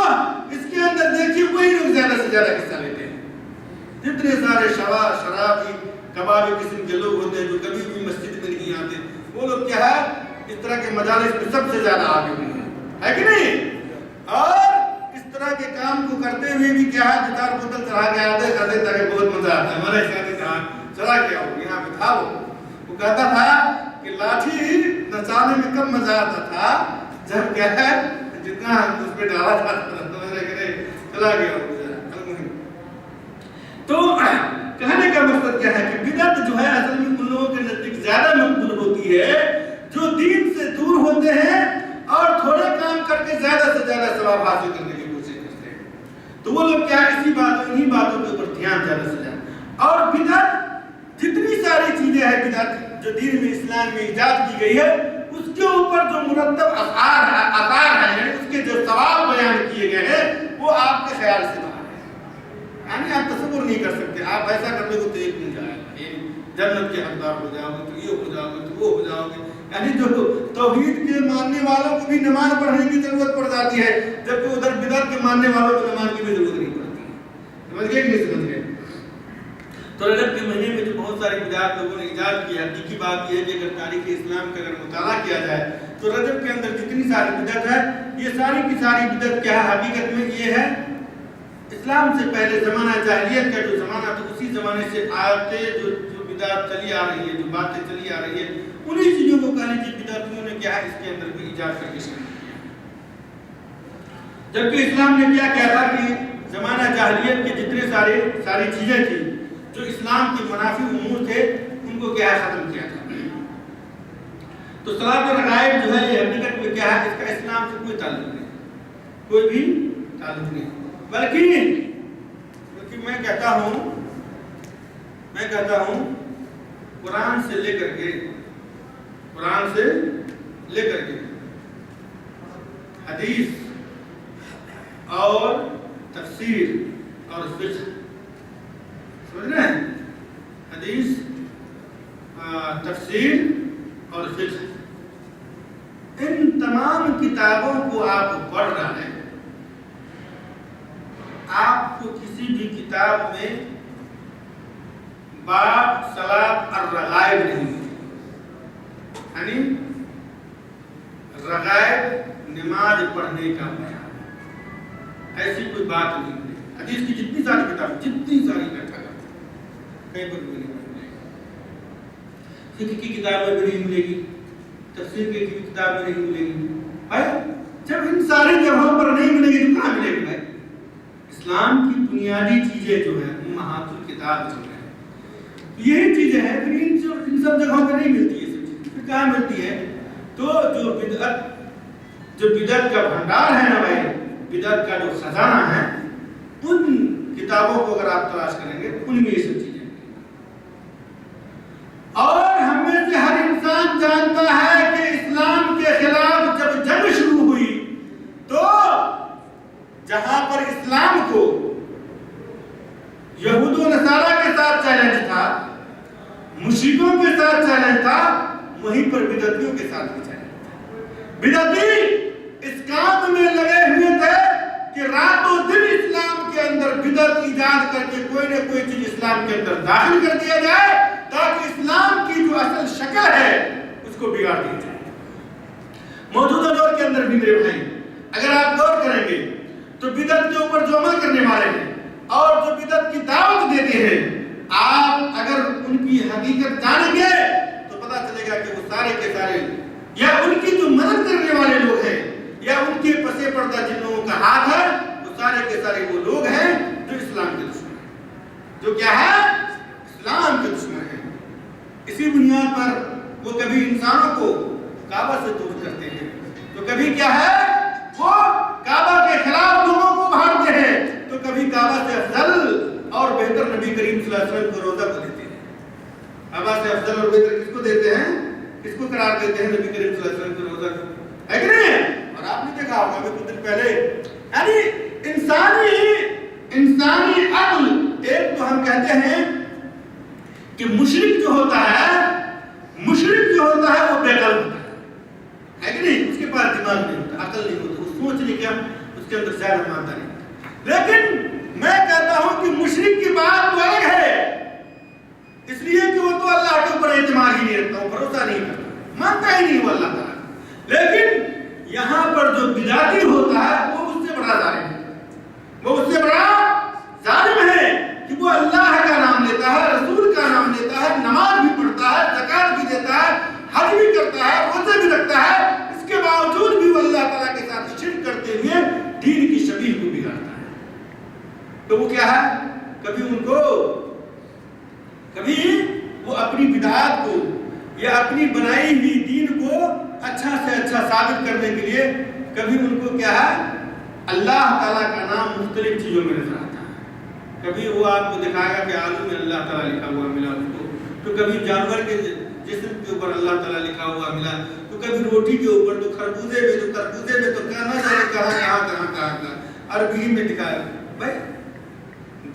اس کے اندر دیکھیے وہی لوگ زیادہ سے زیادہ حصہ لیتے ہیں. جتنے سارے شرابی کبابی قسم کے لوگ ہوتے ہیں جو کبھی بھی مسجد میں نہیں آتے, وہ لوگ کیا ہے اس طرح کے مجالس میں سب سے زیادہ آگے ہوئے ہیں, ہے کہ نہیں؟ اور اس طرح کے کام کو کرتے ہوئے بھی کیا ہے 2-4 بوتل چڑھا کے آتے کرتے تاکہ بہت مزہ آتا ہے. ہمارے شادی کہاں چلا کے آؤ یہاں پہ تھا, وہ کہتا تھا کہ لاٹھی نچانے میں کم مزہ آتا تھا جب کیا ہے جتنا اس پہ ڈالا تھا چلا گیا. تو کہنے کا مقصد کیا ہے کہ بدعت جو ہے اصل میں ان لوگوں کے نزدیک زیادہ مقبول ہوتی ہے جو دین سے دور ہوتے ہیں اور تھوڑے کام کر کے زیادہ سے زیادہ ثواب حاصل کرنے کی کوشش کرتے ہیں. تو وہ لوگ کیا انہی باتوں کے اوپر دھیان زیادہ سے زیادہ. اور بدعت جتنی ساری چیزیں ہیں بدعت جو دین میں اسلام میں ایجاد کی گئی ہے اس کے اوپر جو مرتب آثار ہیں یعنی اس کے جو ثواب بیان کیے گئے ہیں وہ آپ کے خیال سے باہر ہے. یعنی آپ تصور نہیں کر سکتے. آپ ایسا کرنے کو تو ایک مل جائے گا, جنت کے حقدار ہو جاؤ گے, تو یہ ہو جاؤ گے, تو وہ ہو جاؤ گے. یعنی جو توحید کے ماننے والوں کو بھی نماز پڑھنے کی ضرورت پڑ جاتی ہے جبکہ ادھر بدعت کے ماننے والوں کو نماز کی بھی ضرورت نہیں پڑتی. سمجھ گئے کہ نہیں سمجھ گئے؟ تو رجب کے مہینے میں جو بہت ساری بدعات لوگوں نے ایجاد کی ہے، حقیقی بات یہ ہے کہ اگر تاریخ اسلام کا اگر مطالعہ کیا جائے تو رجب کے اندر جتنی ساری بدعت ہے، یہ ساری کی ساری بدعت کیا ہے؟ حقیقت میں یہ ہے اسلام سے پہلے زمانہ جاہلیت کا جو زمانہ تھا، اسی زمانے سے آتے جو بدعت چلی آ رہی ہے، جو باتیں چلی آ رہی ہے، انہی چیزوں کو کہہ لیجیے بدعتیوں نے کیا ہے اس کے اندر بھی ایجاد کر کے شامل کیا۔ جبکہ اسلام نے کیا کہا تھا کہ زمانہ جاہلیت کے جتنے ساری چیزیں تھیں جو اسلام کے منافی امور تھے، ان کو کیا ہے ختم کیا تھا۔ تو صلاۃ و رغائب جو ہے یہ حقیقت میں کیا ہے؟ اس کا اسلام سے کوئی تعلق نہیں، کوئی بھی تعلق نہیں، بلکہ میں کہتا ہوں قرآن سے لے کر کے حدیث اور تفسیر اور فقہ، سمجھ رہے ہیں؟ حدیث، تفسیر اور فقہ، ان تمام کتابوں کو آپ پڑھ رہے ہیں، آپ کو کسی بھی کتاب میں باب صلاۃ الرغائب نہیں ملے، یعنی رغائب نماز پڑھنے کا بیان، ایسی کوئی بات نہیں ملے۔ حدیث کی جتنی ساری کتاب، جتنی ساری اکٹھا کرتے کہیں پر بھی نہیں ملے گی، فقہ کی کتاب میں بھی نہیں ملے گی، تفسیر کی کتاب میں نہیں ملے گی۔ بھائی جب ان ساری جگہوں پر نہیں ملے گی تو کہاں ملے گی؟ بھائی اسلام کی بنیادی چیزیں جو ہیں امہات الکتاب جو ہیں یہی چیزیں ہیں، پھر ان سب جگہوں پہ نہیں ملتی ہے، سب چیزیں پھر کہاں ملتی ہے؟ تو جو بدعت کا بھنڈار ہے نا بھائی، بدعت کا جو خزانہ ہے، ان کتابوں کو اگر آپ تلاش کریں گے ان میں یہ سب چیزیں ہیں۔ اور ہم میں سے ہر انسان جانتا ہے کہ اسلام کے خلاف جب جنگ شروع ہوئی تو جہاں پر اسلام کو یہود و نصارہ کے ساتھ چیلنج تھا، مشرکوں کے ساتھ چیلنج تھا، وہیں پر بدعتیوں کے ساتھ بھی چیلنج تھا۔ بدعتی اس کام میں لگے ہوئے تھے کہ رات و دن اسلام کے اندر بدعت ایجاد کر کے کوئی نہ کوئی چیز اسلام کے اندر داخل کر دیا جائے تاکہ اسلام کی جو اصل شکل ہے اس کو بگاڑ دیا جائے۔ موجودہ دور کے اندر بھی میرے بھائی اگر آپ غور کریں گے تو بدعت کے اوپر جو عمل کرنے والے ہیں اور جو بدعت کی دعوت دیتے ہیں، آپ اگر ان کی حقیقت جانیں گے تو پتہ چلے گا کہ وہ سارے کے سارے یا ان کی جو مدد کرنے والے لوگ ہیں یا ان کے پسے پردہ جن لوگوں کا ہاتھ ہے، وہ سارے کے سارے وہ لوگ ہیں جو اسلام کے دشمن ہیں، جو کیا ہے؟ اسلام کے دشمن ہیں۔ اسی بنیاد پر وہ کبھی انسانوں کو کعبہ سے دور کرتے ہیں تو کبھی کیا ہے وہ کعبہ کے خلاف لوگوں کو بھاڑتے ہیں، تو کبھی کعبہ سے افضل اور بہتر نبی کریم صلی اللہ علیہ وسلم کو روزہ کو دیتے ہیں۔ کعبہ سے افضل اور بہتر کس کو دیتے ہیں؟ کس کو قرار دیتے ہیں؟ نبی کریم صلی اللہ علیہ وسلم کو روزہ کو، ہے کہ نہیں؟ اور آپ نے دیکھا ہوگا ابھی کچھ دن پہلے، یعنی انسانی عقل، ایک تو ہم کہتے ہیں کہ مشرک جو ہوتا ہے وہ بے قلب ہوتا ہے کہ نہیں؟ اس کے پاس دماغ نہیں ہوتا، عقل نہیں ہوتا، وہ سوچنے کا اس کے اندر زیادہ مانتا نہیں۔ لیکن میں کہتا ہوں کہ مشرک کی بات تو الگ ہے، اس لیے کہ وہ تو اللہ کے اوپر اعتماد ہی نہیں رکھتا، وہ بھروسہ نہیں کرتا، مانتا ہی نہیں وہ اللہ تعالیٰ۔ لیکن یہاں پر جو بدعتی ہوتا ہے وہ اس سے بڑا ظالم ہے، وہ اس سے بڑا ظالم ہے کہ وہ اللہ کا نام لیتا ہے، رسول کا نام لیتا ہے، نماز بھی پڑھتا ہے، زکات بھی دیتا ہے، حج بھی کرتا ہے، روزے بھی رکھتا ہے، اس کے باوجود بھی وہ اللہ تعالیٰ کے ساتھ شرک کرتے ہوئے دین کی شبیہ کو بگاڑتا ہے۔ تو وہ کیا ہے؟ کبھی وہ اپنی بدعات کو یا اپنی بنائی ہوئی دین کو اچھا سے اچھا ثابت کرنے کے لیے کبھی ان کو کیا ہے؟ اللہ تعالیٰ کا نام مختلف چیزوں میں نظر آتا ہے۔ کبھی وہ آپ کو دکھائے گا کہ آلو میں اللہ تعالیٰ لکھا ہوا ملا اس کو، تو کبھی جانور کے جسم کے اوپر اللہ تعالیٰ لکھا ہوا ملا، تو کبھی روٹی کے اوپر، تو خربوزے میں، تو تربوزے میں، تو کہنا جانے کہاں عربی میں دکھایا۔ بھائی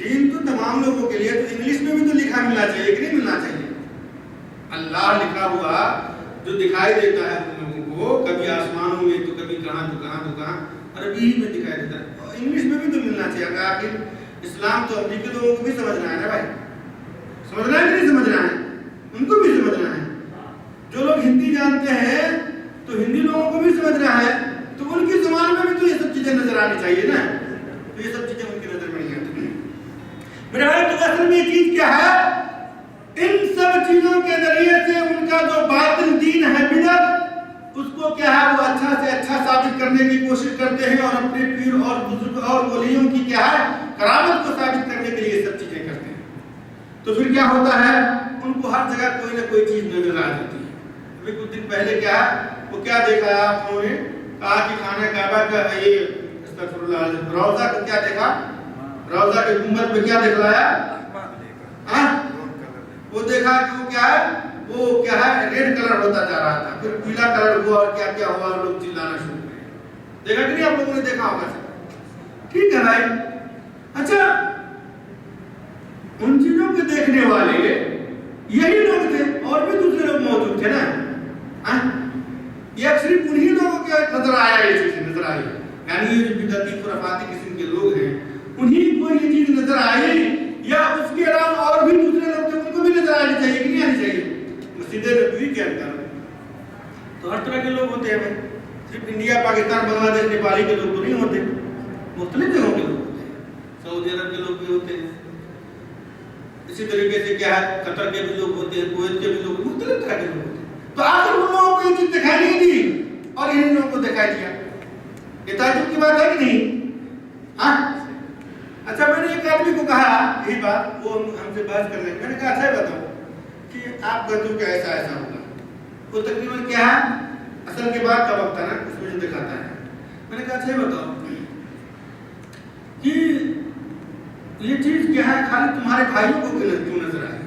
دین تو تمام لوگوں کے لیے، تو انگلش میں بھی تو لکھا ملنا چاہیے کہ نہیں ملنا چاہیے؟ اللہ لکھا ہوا جو دکھائی دیتا ہے ہم لوگوں کو، کبھی آسمانوں میں، تو کبھی کہاں تو کہاں عربی میں دکھائی دیتا ہے، اور انگلش میں بھی تو ملنا چاہیے۔ آخر اسلام تو امریکی لوگوں کو بھی سمجھنا ہے نا بھائی، سمجھنا ہے کہ نہیں سمجھنا ہے؟ ان کو بھی سمجھنا ہے. جو لوگ ہندی جانتے ہیں تو ہندی لوگوں کو بھی سمجھنا ہے, تو ان کی زبان میں بھی تو یہ سب چیزیں نظر آنی چاہیے نا. تو یہ سب چیزیں ان کی نظر میں نہیں آتی. میرے بھائی تو اصل میں یہ چیز کیا ہے؟ ان سب چیزوں کے ذریعے سے ان کا جو باطل دین ہے بدعت, اس کو کیا ہے وہ اچھا سے اچھا ثابت کرنے کی کوشش کرتے ہیں, اور اپنے پیر اور بزرگ اور ولیوں کی کیا ہے کرامت کو ثابت کرنے کے لیے یہ سب چیزیں کرتے ہیں. تو پھر کیا ہوتا ہے, ان کو ہر جگہ کوئی نہ کوئی چیز نظر آ جاتی ہے. ابھی کچھ دن پہلے کیا ہے وہ کیا دیکھا ہے آپ لوگوں نے, کہا کہ خانہ کعبہ کا یہ استغفر اللہ روضہ کو کیا دیکھا, روضہ کے گنبد پہ کیا دکھلایا, وہ دیکھا کہ وہ کیا ہے ریڈ کلر ہوتا جا رہا تھا, پھر پیلا کلر ہوا اور کیا کیا ہوا, اور لوگ چلانا شروع ہوئے. دیکھا کہ نہیں آپ لوگوں نے دیکھا ہوگا سر, ٹھیک ہے بھائی. اچھا ان چیزوں کے دیکھنے والے یہی لوگ تھے, اور بھی دوسرے لوگ موجود تھے نا. یہ صرف انہی لوگوں کے نظر آیا, یہ چیز نظر آئی, یعنی یہ جو بدعتی خرافاتی قسم کے لوگ ہیں انہی کو یہ چیز نظر آئی, یا اس کے علاوہ اور بھی دوسرے لوگ تھے ان کو بھی نظر آنی چاہیے کہ نہیں آنی چاہیے. مسجد نبوی کے اندر تو ہر طرح کے لوگ ہوتے ہیں, صرف انڈیا پاکستان بنگلہ دیش نیپالی کے لوگ تو نہیں ہوتے, مختلف جگہوں کے لوگ ہوتے ہیں, سعودی عرب کے لوگ بھی ہوتے ہیں, اسی طریقے سے کیا ہے قطر کے بھی لوگ ہوتے ہیں, کویت کے بھی لوگ, مختلف طرح کے لوگ ہوتے ہیں. تو آخر ان لوگوں کو یہ چیز دکھائی نہیں دی اور ان لوگوں کو دکھائی دیا. یہ تعجب کی بات ہے کہ نہیں؟ اچھا میں نے ایک آدمی کو کہا یہی بات, وہ ہم سے بحث کر رہے ہیں, میں نے کہا اچھا بتاؤ کہ آپ کہتے ہو کہ ایسا ایسا ہوگا, وہ تقریباً کیا ہے اصل کے بعد کا وقت ہے نا, اس میں جو دکھاتا ہے. میں نے کہا اچھا بتاؤ کہ یہ چیز کیا ہے خالی تمہارے بھائیوں کو کیوں نظر آئی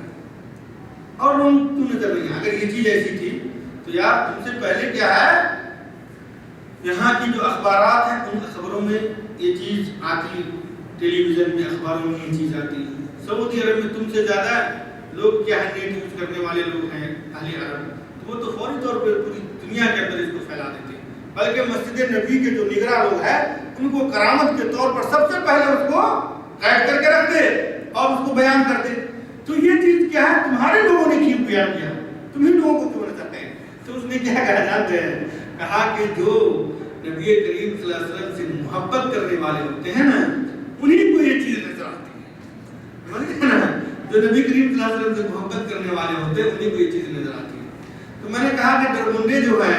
اور لوگ کیوں نظر نہیں آئے؟ اگر یہ چیز ایسی تھی تو یار تم سے پہلے کیا ہے یہاں کی جو اخبارات ہیں ان خبروں میں یہ چیز آتی, ٹیلی ویژن میں اخباروں میں یہ چیز آتی. سعودی عرب میں تم سے زیادہ لوگ کیا ہے نیٹ یوز کرنے والے لوگ ہیں اہل عرب, تو وہ تو فوری طور پہ پوری دنیا کے اندر اس کو پھیلا دیتے ہیں. بلکہ مسجد نبی کے جو نگراں لوگ ہیں ان کو کرامت کے طور پر سب سے پہلے اس کو قید کر کے رکھ دے اور اس کو بیان کر دے. تو یہ چیز کیا ہے تمہارے لوگوں نے کیوں بیان کیا, تمہیں لوگوں کو کیوں نہ چاہتے ہیں؟ تو اس نے کیا کہا جانتے ہیں, کہا کہ جو نبی کریم صلی اللہ علیہ وسلم سے محبت کرنے والے ہوتے ہیں نا انہیں کو یہ چیز نظر آتی ہے. جو نبی کریم صلی اللہ علیہ وسلم سے محبت کرنے والے ہوتے ہیں انہیں کو یہ چیز نظر آتی ہے. تو میں نے کہا کہ ڈرمنڈے جو ہے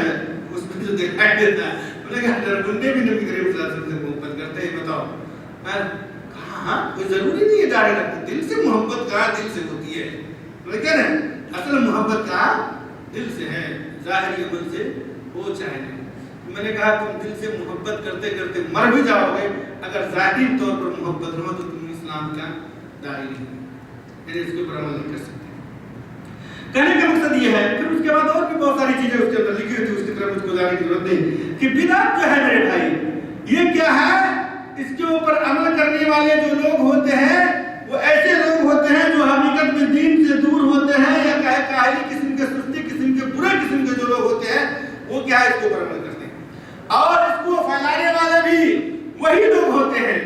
اس میں جو دکھائی دیتا ہے, میں نے کہا ڈرمنڈے بھی نبی کریم صلی اللہ علیہ وسلم سے محبت کرتے ہیں, بتاؤ. ہاں کوئی ضروری نہیں ہے داڑھی رکھنا, دل سے محبت کہاں دل سے ہوتی ہے, لیکن اصل محبت کہاں دل سے ہے, ظاہری عمل سے ہو چاہے نہیں. میں نے کہا تم دل سے محبت کرتے کرتے مر بھی جاؤ گے, اگر ظاہری طور پر محبت نہ ہو تو تم اسلام کا داعی نہیں, یعنی اس کے اوپر عمل نہیں کر سکتے. کہنے کا مقصد یہ ہے, پھر اس کے بعد اور بھی بہت ساری چیزیں اس کے اندر لکھی ہوئی تھی, اس کی طرف مجھ کو جانے کی ضرورت نہیں کہ بدعت جو ہے میرے بھائی یہ کیا ہے, اس کے اوپر عمل کرنے والے جو لوگ ہوتے ہیں وہ ایسے لوگ ہوتے ہیں جو حقیقت میں دین سے دور ہوتے ہیں, یا کاہلی قسم کے, سستی قسم کے, برے قسم کے جو لوگ ہوتے ہیں وہ کیا ہے اس کے اوپر عمل کرتے ہیں. اور اس کو پھیلانے والے بھی وہی لوگ ہوتے ہیں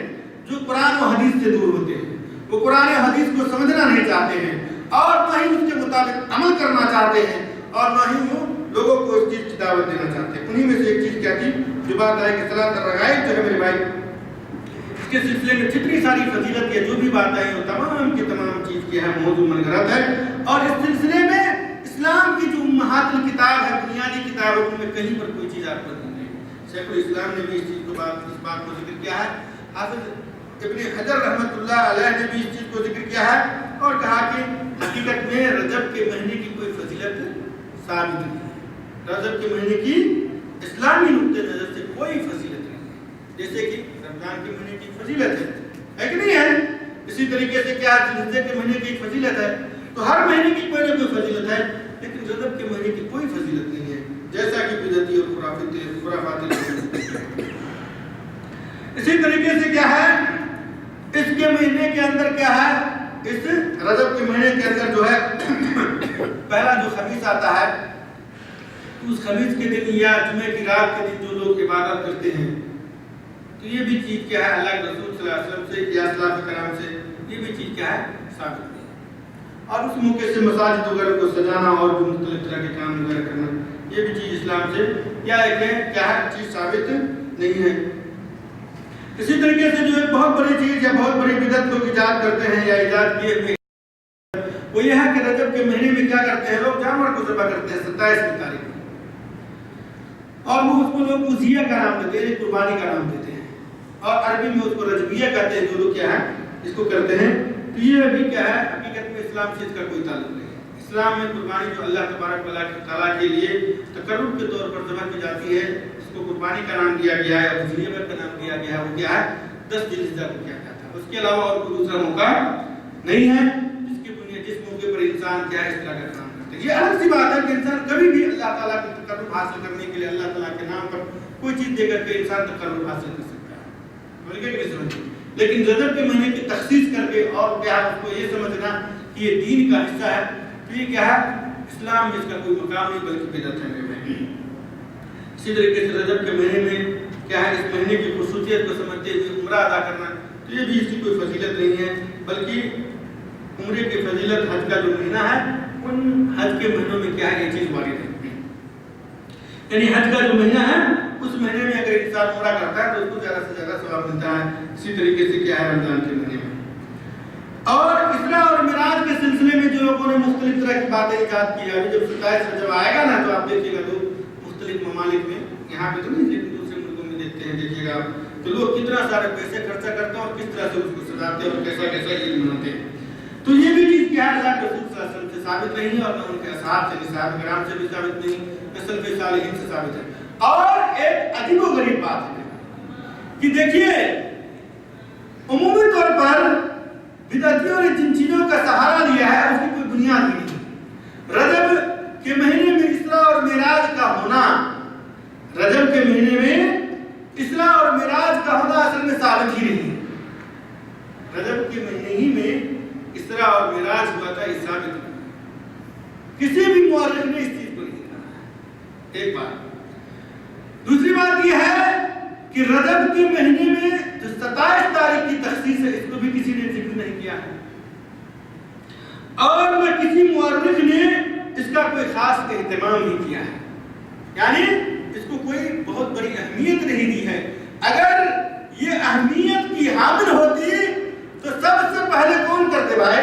جو قرآن و حدیث سے دور ہوتے ہیں. وہ قرآن و حدیث کو سمجھنا نہیں چاہتے ہیں اور نہ ہی اس کے مطابق عمل کرنا چاہتے ہیں, اور نہ ہی وہ لوگوں کو اس چیز کی دعوت دینا چاہتے ہیں. انہی میں سے ایک چیز کیا تھی جو بات آئے کہ صلاۃ الرغائب جو ہے میرے بھائی, اس کے سلسلے میں جتنی ساری فضیلت ہے جو بھی بات آئی وہ تمام کی تمام چیز کی ہے موضوع منگرت ہے. اور اس سلسلے میں اسلام کی جو امہات الکتاب ہے, بنیادی کتاب ہے, ان میں کہیں پر کوئی چیز آپ کو نہیں ہے. شیخ الاسلام نے بھی اس بات کو ذکر کیا ہے, حافظ ابن حجر رحمۃ اللہ علیہ نے بھی اس چیز کو ذکر کیا ہے اور کہا کہ حقیقت میں رجب کے مہینے کی کوئی فضیلت ثابت نہیں ہے. رجب کے مہینے کی اسلامی نقطۂ نظر سے کوئی فضیلت نہیں ہے, جیسے کہ رمضان کے مہینے کی فضیلت ہے کہ نہیں ہے, اسی طریقے سے کیا ذوالحجہ کے مہینے کی فضیلت ہے. تو ہر مہینے کی کوئی نہ کوئی فضیلت ہے, لیکن رجب کے مہینے کی کوئی فضیلت نہیں ہے, جیسا کہ بدعتی اور خرافاتی. اسی طریقے سے کیا ہے اس کے مہینے کے اندر کیا ہے, اس رجب کے مہینے کے اندر جو ہے پہلا جو خمیس آتا ہے, اس خمیس کے دن یا جمعے کی رات کے دن جو لوگ عبادت کرتے ہیں, تو یہ بھی چیز کیا ہے اللہ کے رسول صلی اللہ علیہ وسلم سے یا اسلاف کرام سے یہ بھی چیز کیا ہے ثابت نہیں. اور اس موقع سے مساجد وغیرہ کو سجانا اور بھی مختلف طرح کے کام وغیرہ کرنا، یہ بھی چیز اسلام سے کیا ہے چیز ثابت نہیں ہے۔ اسی طریقے سے جو ایک بہت بڑی چیز یا بہت بڑی بدعت لوگ ایجاد کرتے ہیں یا ایجاد کیے ہوئے وہ یہ ہے کہ رجب کے مہینے میں کیا کرتے ہیں لوگ جانور کو ذبح کرتے ہیں 27 تاریخ کو، اور وہ اس کو لوگ اضحیہ کا نام دیتے ہیں، قربانی کا نام دیتے ہیں، اور عربی میں اس کو رجبیہ کہتے ہیں جو لوگ کیا ہے اس کو کرتے ہیں۔ تو یہ ابھی کیا ہے حقیقت میں اسلام سے اس کا کوئی تعلق نہیں ہے۔ اسلام میں قربانی جو اللہ تبارک و تعالیٰ کے لیے تقرب کے طور پر ذبح کی جاتی ہے، اس کو قربانی کا نام دیا گیا ہے، اضحیہ کا نام دیا گیا ہے، وہ کیا ہے 10 ذی الحجہ کو کیا جاتا ہے، اس کے علاوہ اور کوئی دوسرا موقع نہیں ہے جس موقع پر انسان کیا ہے اس طرح کا کام کرتے ہیں۔ یہ الگ سی بات ہے کہ انسان کبھی بھی اللہ تعالیٰ کے تقرب حاصل کرنے کے لیے اللہ تعالیٰ کے نام پر کوئی چیز دے کر کے انسان تقرب حاصل کر سکتا ہے، بلکہ کسی سمجھے، لیکن رجب کے مہینے کی تخصیص کر کے اور کیا اس کو یہ سمجھنا کہ یہ دین کا حصہ ہے، تو یہ کیا ہے اسلام میں اس کا کوئی مقام نہیں بلکہ بدعت ہے۔ اسی طریقے سے رجب کے مہینے میں کیا ہے اس مہینے کی خصوصیت کو سمجھتے ہوئے عمرہ ادا کرنا، تو یہ بھی اس کی کوئی فضیلت نہیں ہے، بلکہ عمرے کی فضیلت حج کا جو مہینہ ہے ان حج کے مہینوں میں کیا ہے یہ چیز وارد ہے، یعنی حج کا جو مہینہ ہے اس مہینے میں اگر انسان عمرہ کرتا ہے تو اس کو زیادہ سے زیادہ ثواب ملتا ہے۔ اسی طریقے سے کیا ہے رمضان کے مہینے میں، اور اسراء اور معراج کے سلسلے میں جو لوگوں نے مختلف طرح کی باتیں ایجاد کی ہے، جب 27 رجب آئے گا نا تو آپ دیکھیے گا تو مختلف ممالک میں، یہاں پہ تو نہیں لیکن دوسرے ملکوں میں دیکھتے ہیں، دیکھیے گا تو لوگ کتنا سارے پیسے خرچہ کرتے ہیں اور کس طرح سے اس کو سجاتے ہیں اور کیسا کیسا عید مناتے ہیں۔ تو یہ بھی چیز کیا ہے اللہ کے رسول صلی اللہ علیہ وسلم سے ثابت نہیں ہے، اور نہ ان کے اصحاب سے، صحابہ کرام سے بھی ثابت نہیں، نہ سلف صالحین سے ثابت ہے۔ اور ایک عجیب و غریب بات ہے کہ دیکھیے عمومی طور پر بدعتیوں نے جن چیزوں کا سہارا لیا ہے اس کی کوئی بنیاد ہی نہیں۔ رجب کے مہینے میں اسراء اور معراج کا ہونا، رجب کے مہینے میں اسراء اور معراج کا ہونا اصل میں ثابت ہی نہیں ہے۔ رجب کے مہینے ہی میں اسراء اور معراج ہوا تھا، یہ ثابت نہیں، کسی بھی مورخ نے اس چیز کو نہیں لکھا۔ ایک بات، دوسری بات یہ ہے کہ رجب کے مہینے میں جو 27 تاریخ کی تخصیص ہے اس کو بھی کسی نے ذکر نہیں کیا ہے، اور نہ کسی مورخ نے اس کا کوئی خاص اہتمام نہیں کیا ہے، یعنی اس کو کوئی بہت بڑی اہمیت نہیں دی ہے۔ اگر یہ اہمیت کی حامل ہوتی تو سب سے پہلے کون کرتے بھائی؟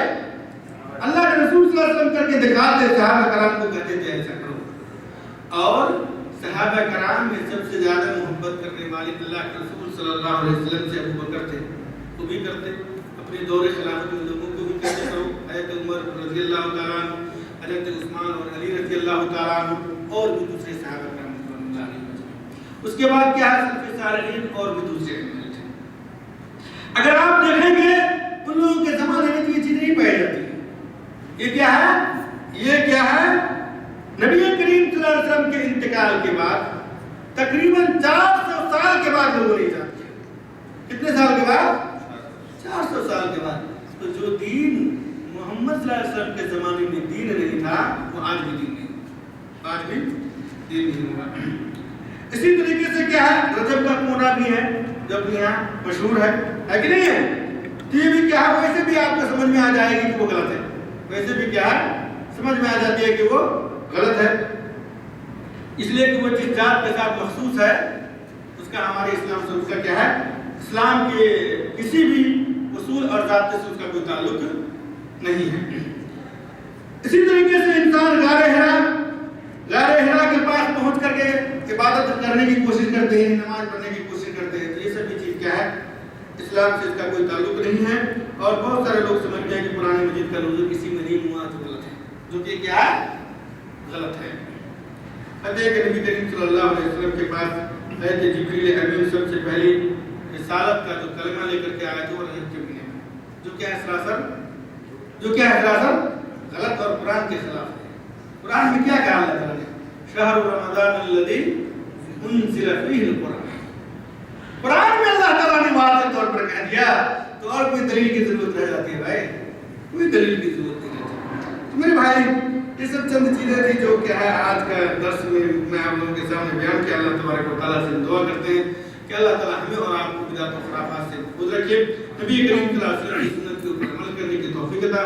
اللہ کے رسول صلی اللہ علیہ وسلم کر کے دکھاتے، صحابہ کرام کو کہتے تھے ایسا کرو، اور صحابہ کرام میں سب سے زیادہ محبت کرنے والے اللہ کے رسول صلی اللہ علیہ وسلم سے ابو بکر تھے، وہ بھی کرتے، اپنے دور خلافت میں لوگوں کو بھی کہتے کرو، حضرت عمر رضی اللہ تعالیٰ عنہ، حضرت عثمان اور علی رضی اللہ تعالیٰ عنہ، اور بھی دوسرے صحابہ کرام رضوان اللہ علیہ۔ اس کے بعد کیا ہے سلف صالحین اور بھی دوسرے تھے۔ اگر آپ دیکھیں گے ان لوگوں کے زمانے میں تو یہ چیز نہیں پائی جاتی ہے۔ یہ کیا ہے؟ یہ کیا ہے؟ نبی کریم صلی اللہ علیہ وسلم کے انتقال کے بعد تقریباً 400 سال کے بعد لوگوں نے ایجاد کیا۔ کتنے سال کے بعد؟ 400 سال کے بعد۔ تو جو دین محمد صلی اللہ علیہ وسلم کے زمانے میں دین نہیں تھا وہ آج بھی دین نہیں، آج بھی دین نہیں ہوا۔ اسی طریقے سے کیا ہے رجب کا کونا بھی ہے جو اپنے یہاں مشہور ہے کہ نہیں ہے؟ تو یہ بھی کیا ہے ویسے بھی آپ کو سمجھ میں آ جائے گی کہ وہ غلط ہے، ویسے بھی کیا ہے سمجھ میں آ جاتی ہے کہ وہ غلط ہے، اس لیے کہ وہ جس ذات کے ساتھ مخصوص ہے اس کا ہمارے اسلام سے اس کا کیا ہے اسلام کے کسی بھی اصول اور ضابطے سے اس کا کوئی تعلق نہیں ہے۔ اسی طریقے سے انسان غار حرا کے پاس پہنچ کر کے عبادت کرنے کی کوشش کرتے ہیں، نماز پڑھنے کی کوشش کرتے ہیں، تو یہ سب چیز کیا ہے اسلام سے اس کا کوئی تعلق نہیں ہے۔ اور بہت سارے لوگ سمجھتے ہیں کہ قرآن مجید کا نزول کسی میں نہیں ہوا تو غلط ہے، جو کہ کیا ہے غلط ہے۔ کہتے ہیں کہ نبی کریم صلی اللہ علیہ وسلم کے پاس حضرت جبریل امین سب سے پہلی رسالت کا جو کلمہ لے کر کے آیا تھا وہ رجب کے مہینے میں، جو کیا ہے سراسر غلط اور قرآن کے خلاف ہے۔ قرآن میں کیا کہا اللہ تعالیٰ نے؟ شہر رمضان الذی انزل فیہ القرآن، قرآن میں اللہ تعالیٰ نے واضح طور پر کہہ دیا، تو اور کوئی دلیل کی ضرورت رہ جاتی ہے بھائی؟ کوئی دلیل کی ضرورت نہیں رہتی۔ تو میرے بھائی یہ سب چند چیزیں تھی جو کیا ہے آج کا درس میں آپ لوگوں کے سامنے بیان کیا۔ اللہ تبارک و تعالیٰ سے دعا کرتے ہیں کہ اللہ تعالیٰ ہمیں اور آپ کو بدعت و خرافات سے محفوظ رکھے، نبی کریم صلی اللہ علیہ وسلم کی سنت کے اوپر عمل کرنے کی توفیق عطا